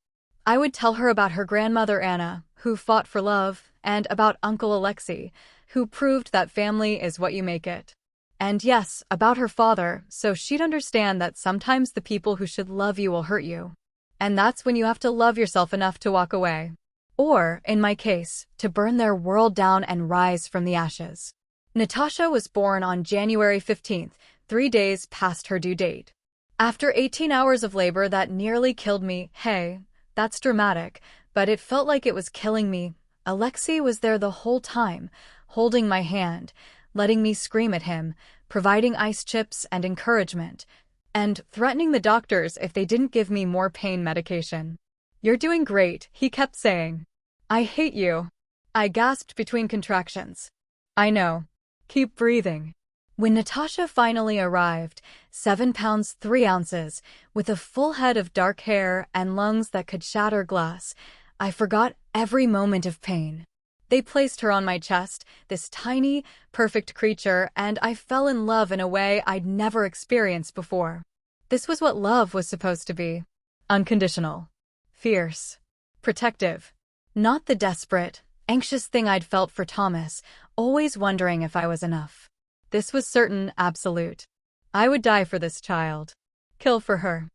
A: I would tell her about her grandmother Anna, who fought for love, and about Uncle Alexei, who proved that family is what you make it. And yes, about her father, so she'd understand that sometimes the people who should love you will hurt you. And that's when you have to love yourself enough to walk away. Or, in my case, to burn their world down and rise from the ashes. Natasha was born on January 15th, 3 days past her due date. After 18 hours of labor that nearly killed me, hey, that's dramatic, but it felt like it was killing me. Alexei was there the whole time, holding my hand, letting me scream at him, providing ice chips and encouragement, and threatening the doctors if they didn't give me more pain medication. "You're doing great," he kept saying. "I hate you." I gasped between contractions. "I know. Keep breathing." When Natasha finally arrived, 7 pounds 3 ounces, with a full head of dark hair and lungs that could shatter glass, I forgot every moment of pain. They placed her on my chest, this tiny, perfect creature, and I fell in love in a way I'd never experienced before. This was what love was supposed to be. Unconditional. Fierce. Protective. Not the desperate, anxious thing I'd felt for Thomas, always wondering if I was enough. This was certain, absolute. I would die for this child. Kill for her.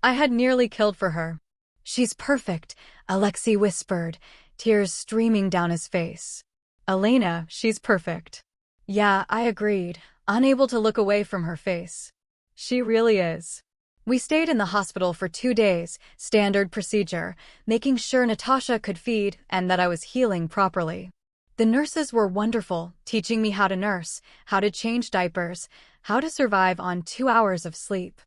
A: I had nearly killed for her. "She's perfect," Alexei whispered, tears streaming down his face. "Elena, she's perfect." Yeah, I agreed, unable to look away from her face. She really is. We stayed in the hospital for 2 days, standard procedure, making sure Natasha could feed and that I was healing properly. The nurses were wonderful, teaching me how to nurse, how to change diapers, how to survive on 2 hours of sleep.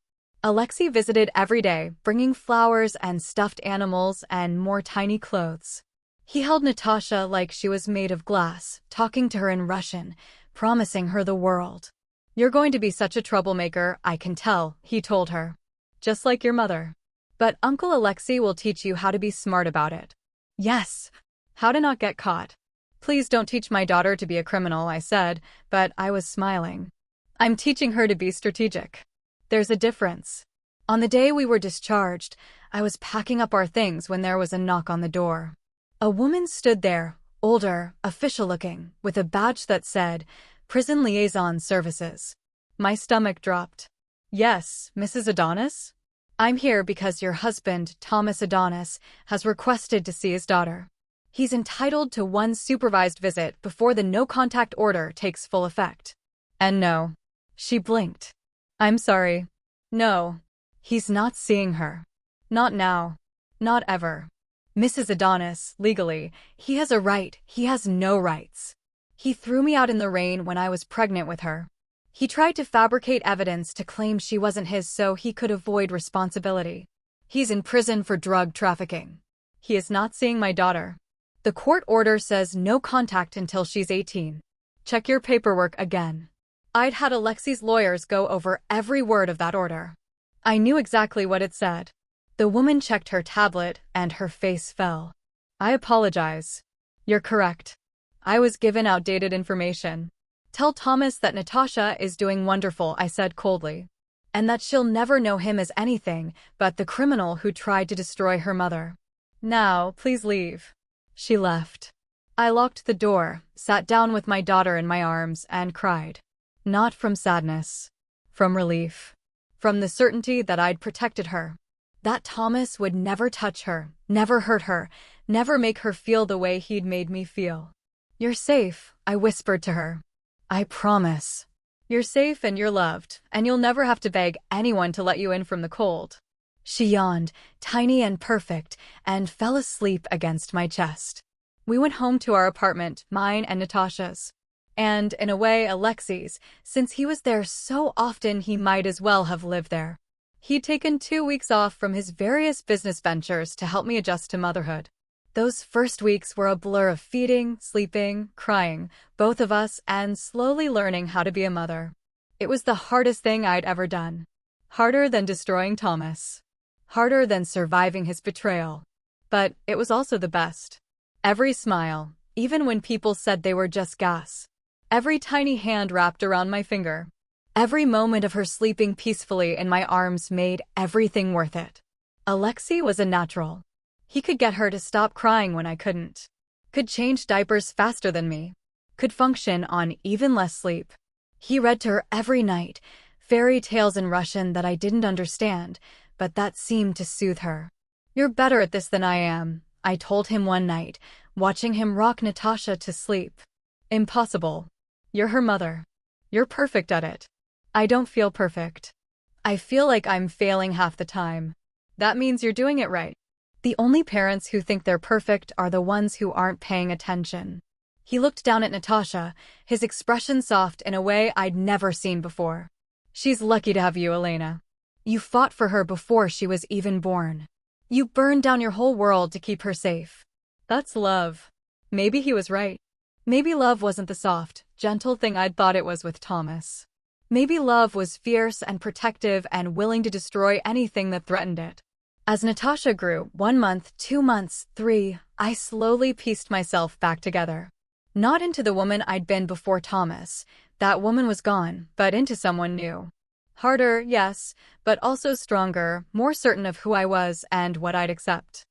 A: Alexei visited every day, bringing flowers and stuffed animals and more tiny clothes. He held Natasha like she was made of glass, talking to her in Russian, promising her the world. "You're going to be such a troublemaker, I can tell," he told her. "Just like your mother. But Uncle Alexei will teach you how to be smart about it." Yes. How to not get caught. "Please don't teach my daughter to be a criminal," I said, but I was smiling. "I'm teaching her to be strategic. There's a difference." On the day we were discharged, I was packing up our things when there was a knock on the door. A woman stood there, older, official-looking, with a badge that said, "Prison Liaison Services." My stomach dropped. "Yes, Mrs. Adonis? I'm here because your husband, Thomas Adonis, has requested to see his daughter. He's entitled to 1 supervised visit before the no-contact order takes full effect." And no. She blinked. "I'm sorry. No. He's not seeing her. Not now. Not ever. Mrs. Adonis, legally, he has a right, he has no rights. He threw me out in the rain when I was pregnant with her. He tried to fabricate evidence to claim she wasn't his so he could avoid responsibility. He's in prison for drug trafficking. He is not seeing my daughter. The court order says no contact until she's 18. Check your paperwork again." I'd had Alexei's lawyers go over every word of that order. I knew exactly what it said. The woman checked her tablet and her face fell. "I apologize. You're correct. I was given outdated information. Tell Thomas that Natasha is doing wonderful, I said coldly. And that she'll never know him as anything but the criminal who tried to destroy her mother. Now, please leave. She left. I locked the door, sat down with my daughter in my arms, and cried. Not from sadness. From relief. From the certainty that I'd protected her. That Thomas would never touch her, never hurt her, never make her feel the way he'd made me feel. You're safe, I whispered to her. I promise. You're safe and you're loved, and you'll never have to beg anyone to let you in from the cold. She yawned, tiny and perfect, and fell asleep against my chest. We went home to our apartment, mine and Natasha's. And, in a way, Alexei's, since he was there so often he might as well have lived there. He'd taken 2 weeks off from his various business ventures to help me adjust to motherhood. Those first weeks were a blur of feeding, sleeping, crying, both of us, and slowly learning how to be a mother. It was the hardest thing I'd ever done. Harder than destroying Thomas. Harder than surviving his betrayal. But it was also the best. Every smile, even when people said they were just gas. Every tiny hand wrapped around my finger. Every moment of her sleeping peacefully in my arms made everything worth it. Alexei was a natural. He could get her to stop crying when I couldn't. Could change diapers faster than me. Could function on even less sleep. He read to her every night, fairy tales in Russian that I didn't understand, but that seemed to soothe her. You're better at this than I am, I told him one night, watching him rock Natasha to sleep. Impossible. You're her mother. You're perfect at it. I don't feel perfect. I feel like I'm failing half the time. That means you're doing it right. The only parents who think they're perfect are the ones who aren't paying attention. He looked down at Natasha, his expression soft in a way I'd never seen before. She's lucky to have you, Elena. You fought for her before she was even born. You burned down your whole world to keep her safe. That's love. Maybe he was right. Maybe love wasn't the soft, gentle thing I'd thought it was with Thomas. Maybe love was fierce and protective and willing to destroy anything that threatened it. As Natasha grew, 1 month, 2 months, 3, I slowly pieced myself back together. Not into the woman I'd been before Thomas. That woman was gone, but into someone new. Harder, yes, but also stronger, more certain of who I was and what I'd accept.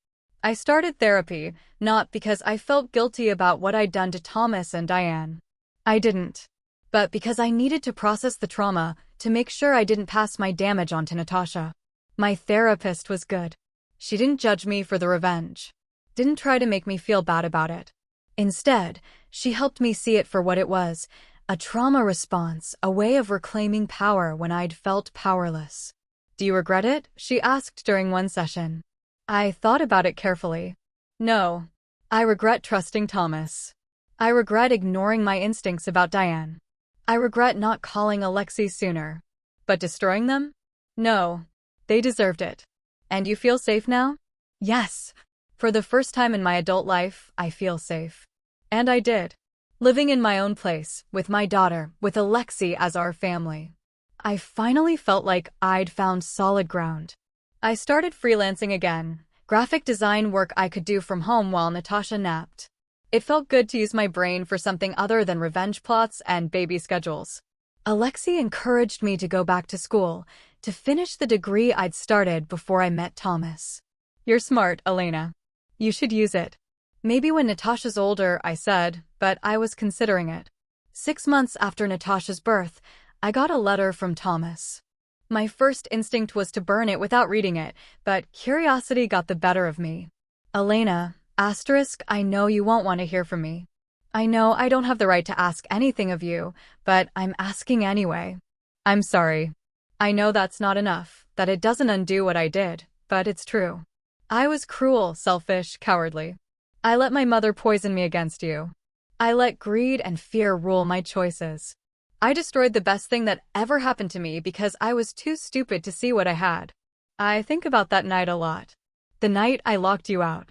A: I started therapy, not because I felt guilty about what I'd done to Thomas and Diane. I didn't. But because I needed to process the trauma, to make sure I didn't pass my damage on to Natasha. My therapist was good. She didn't judge me for the revenge. Didn't try to make me feel bad about it. Instead, she helped me see it for what it was, a trauma response, a way of reclaiming power when I'd felt powerless. Do you regret it? She asked during one session. I thought about it carefully. No. I regret trusting Thomas. I regret ignoring my instincts about Diane. I regret not calling Alexei sooner. But destroying them? No. They deserved it. And you feel safe now? Yes. For the first time in my adult life, I feel safe. And I did. Living in my own place, with my daughter, with Alexei as our family. I finally felt like I'd found solid ground. I started freelancing again, graphic design work I could do from home while Natasha napped. It felt good to use my brain for something other than revenge plots and baby schedules. Alexei encouraged me to go back to school, to finish the degree I'd started before I met Thomas. You're smart, Elena. You should use it. Maybe when Natasha's older, I said, but I was considering it. 6 months after Natasha's birth, I got a letter from Thomas. My first instinct was to burn it without reading it, but curiosity got the better of me. Elena, I know you won't want to hear from me. I know I don't have the right to ask anything of you, but I'm asking anyway. I'm sorry. I know that's not enough, that it doesn't undo what I did, but it's true. I was cruel, selfish, cowardly. I let my mother poison me against you. I let greed and fear rule my choices. I destroyed the best thing that ever happened to me because I was too stupid to see what I had. I think about that night a lot. The night I locked you out.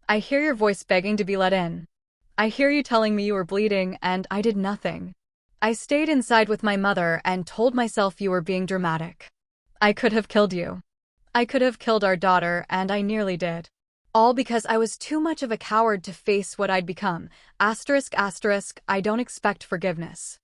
A: I hear your voice begging to be let in. I hear you telling me you were bleeding, and I did nothing. I stayed inside with my mother and told myself you were being dramatic. I could have killed you. I could have killed our daughter, and I nearly did. All because I was too much of a coward to face what I'd become. Asterisk, asterisk, I don't expect forgiveness.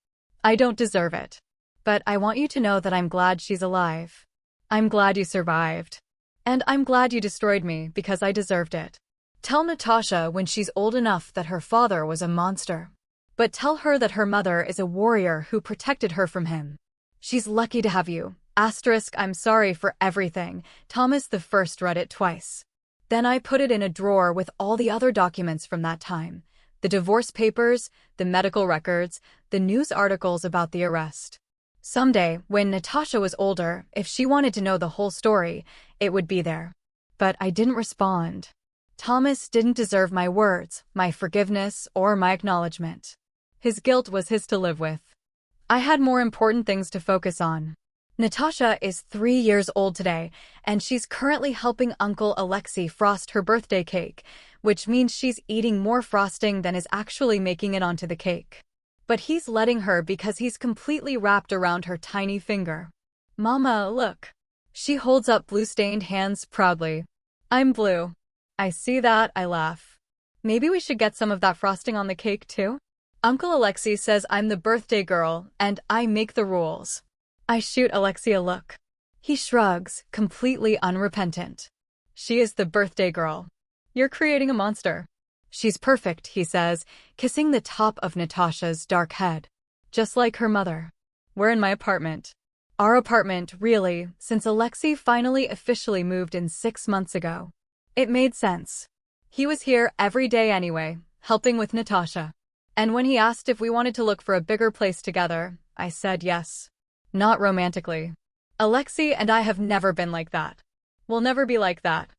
A: I don't deserve it. But I want you to know that I'm glad she's alive. I'm glad you survived. And I'm glad you destroyed me because I deserved it. Tell Natasha when she's old enough that her father was a monster. But tell her that her mother is a warrior who protected her from him. She's lucky to have you. Asterisk, I'm sorry for everything. Thomas the First read it twice. Then I put it in a drawer with all the other documents from that time. The divorce papers, the medical records, the news articles about the arrest. Someday, when Natasha was older, if she wanted to know the whole story, it would be there. But I didn't respond. Thomas didn't deserve my words, my forgiveness, or my acknowledgement. His guilt was his to live with. I had more important things to focus on. Natasha is 3 years old today, and she's currently helping Uncle Alexei frost her birthday cake, which means she's eating more frosting than is actually making it onto the cake. But he's letting her because he's completely wrapped around her tiny finger. Mama, look. She holds up blue-stained hands proudly. I'm blue. I see that, I laugh. Maybe we should get some of that frosting on the cake too? Uncle Alexei says I'm the birthday girl, and I make the rules. I shoot Alexei a look. He shrugs, completely unrepentant. She is the birthday girl. You're creating a monster. She's perfect, he says, kissing the top of Natasha's dark head. Just like her mother. We're in my apartment. Our apartment, really, since Alexei finally officially moved in 6 months ago. It made sense. He was here every day anyway, helping with Natasha. And when he asked if we wanted to look for a bigger place together, I said yes. Not romantically. Alexei and I have never been like that. We'll never be like that.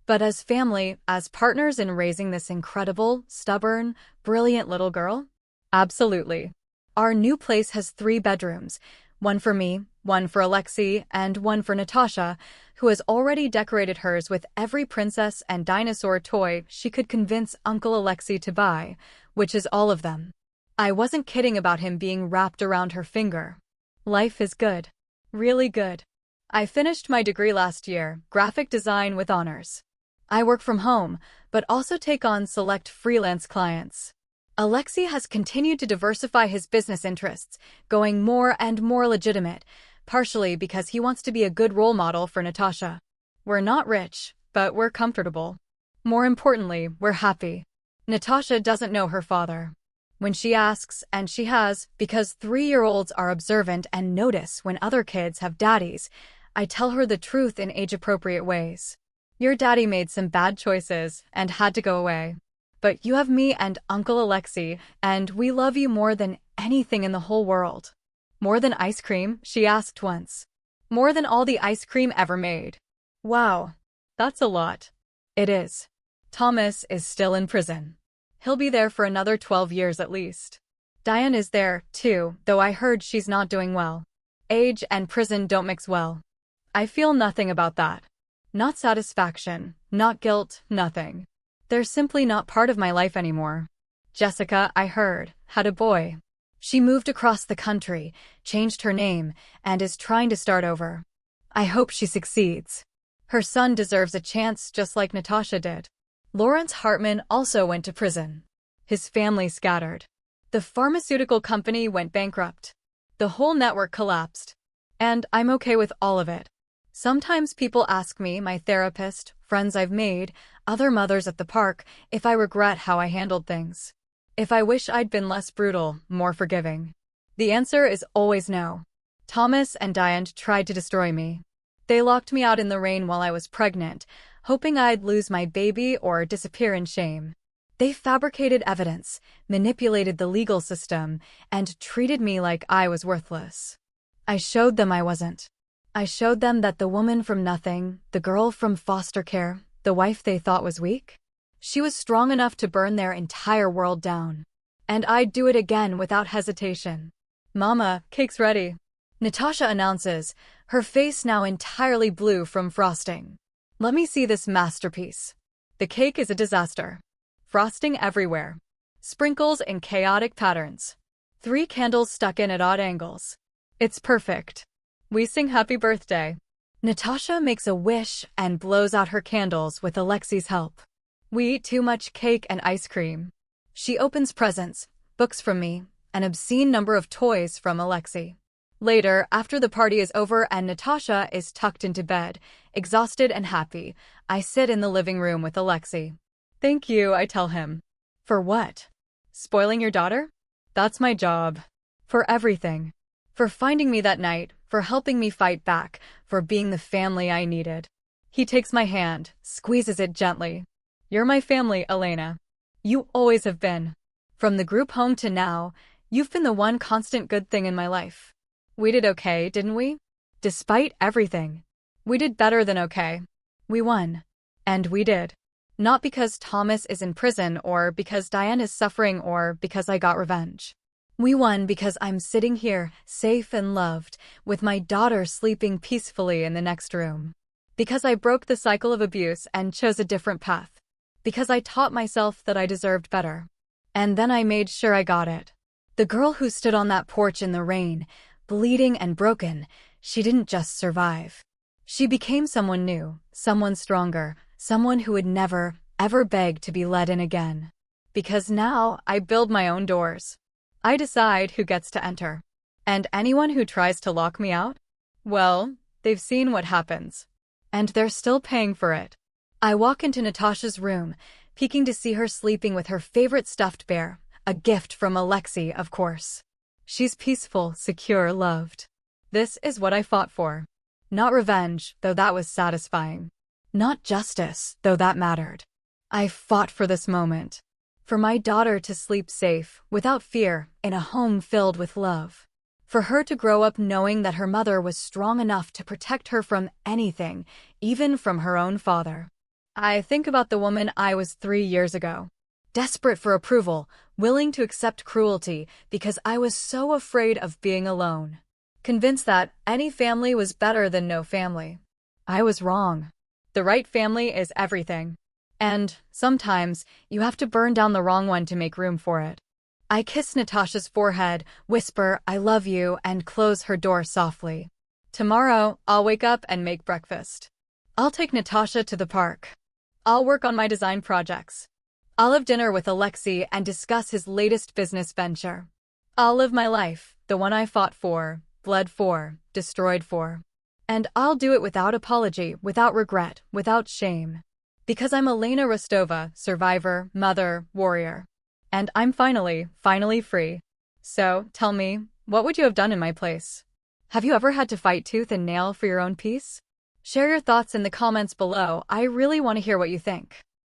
A: But as family, as partners in raising this incredible, stubborn, brilliant little girl? Absolutely. Our new place has 3 bedrooms, one for me, one for Alexei, and one for Natasha, who has already decorated hers with every princess and dinosaur toy she could convince Uncle Alexei to buy, which is all of them. I wasn't kidding about him being wrapped around her finger. Life is good. Really good. I finished my degree last year, graphic design with honors. I work from home, but also take on select freelance clients. Alexei has continued to diversify his business interests, going more and more legitimate, partially because he wants to be a good role model for Natasha. We're not rich, but we're comfortable. More importantly, we're happy. Natasha doesn't know her father. When she asks, and she has, because 3-year-olds are observant and notice when other kids have daddies, I tell her the truth in age-appropriate ways. Your daddy made some bad choices and had to go away. But you have me and Uncle Alexei, and we love you more than anything in the whole world. More than ice cream, she asked once. More than all the ice cream ever made. Wow, that's a lot. It is. Thomas is still in prison. He'll be there for another 12 years at least. Diane is there, too, though I heard she's not doing well. Age and prison don't mix well. I feel nothing about that. Not satisfaction, not guilt, nothing. They're simply not part of my life anymore. Jessica, I heard, had a boy. She moved across the country, changed her name, and is trying to start over. I hope she succeeds. Her son deserves a chance just like Natasha did. Lawrence Hartman also went to prison. His family scattered. The pharmaceutical company went bankrupt. The whole network collapsed. And I'm okay with all of it. Sometimes people ask me, my therapist, friends I've made, other mothers at the park, if I regret how I handled things. If I wish I'd been less brutal, more forgiving. The answer is always no. Thomas and Diane tried to destroy me. They locked me out in the rain while I was pregnant, hoping I'd lose my baby or disappear in shame. They fabricated evidence, manipulated the legal system, and treated me like I was worthless. I showed them I wasn't. I showed them that the woman from nothing, the girl from foster care, the wife they thought was weak, she was strong enough to burn their entire world down. And I'd do it again without hesitation. Mama, cake's ready. Natasha announces, her face now entirely blue from frosting. Let me see this masterpiece. The cake is a disaster. Frosting everywhere. Sprinkles in chaotic patterns. 3 candles stuck in at odd angles. It's perfect. We sing happy birthday. Natasha makes a wish and blows out her candles with Alexei's help. We eat too much cake and ice cream. She opens presents, books from me, an obscene number of toys from Alexei. Later, after the party is over and Natasha is tucked into bed, exhausted and happy, I sit in the living room with Alexei. Thank you, I tell him. For what? Spoiling your daughter? That's my job. For everything. For finding me that night, for helping me fight back, for being the family I needed. He takes my hand, squeezes it gently. You're my family, Elena. You always have been. From the group home to now, you've been the one constant good thing in my life. We did okay, didn't we? Despite everything. We did better than okay. We won. And we did. Not because Thomas is in prison or because Diane is suffering or because I got revenge. We won because I'm sitting here, safe and loved, with my daughter sleeping peacefully in the next room. Because I broke the cycle of abuse and chose a different path. Because I taught myself that I deserved better. And then I made sure I got it. The girl who stood on that porch in the rain, bleeding and broken, she didn't just survive. She became someone new, someone stronger, someone who would never, ever beg to be let in again. Because now I build my own doors. I decide who gets to enter. And anyone who tries to lock me out? Well, they've seen what happens. And they're still paying for it. I walk into Natasha's room, peeking to see her sleeping with her favorite stuffed bear, a gift from Alexei, of course. She's peaceful, secure, loved. This is what I fought for. Not revenge, though that was satisfying. Not justice, though that mattered. I fought for this moment. For my daughter to sleep safe, without fear, in a home filled with love. For her to grow up knowing that her mother was strong enough to protect her from anything, even from her own father. I think about the woman I was 3 years ago. Desperate for approval, willing to accept cruelty because I was so afraid of being alone. Convinced that any family was better than no family. I was wrong. The right family is everything. And, sometimes, you have to burn down the wrong one to make room for it. I kiss Natasha's forehead, whisper, I love you, and close her door softly. Tomorrow, I'll wake up and make breakfast. I'll take Natasha to the park. I'll work on my design projects. I'll have dinner with Alexei and discuss his latest business venture. I'll live my life, the one I fought for, bled for, destroyed for. And I'll do it without apology, without regret, without shame. Because I'm Elena Rostova, survivor, mother, warrior. And I'm finally free. So, tell me, what would you have done in my place? Have you ever had to fight tooth and nail for your own peace? Share your thoughts in the comments below. I really want to hear what you think.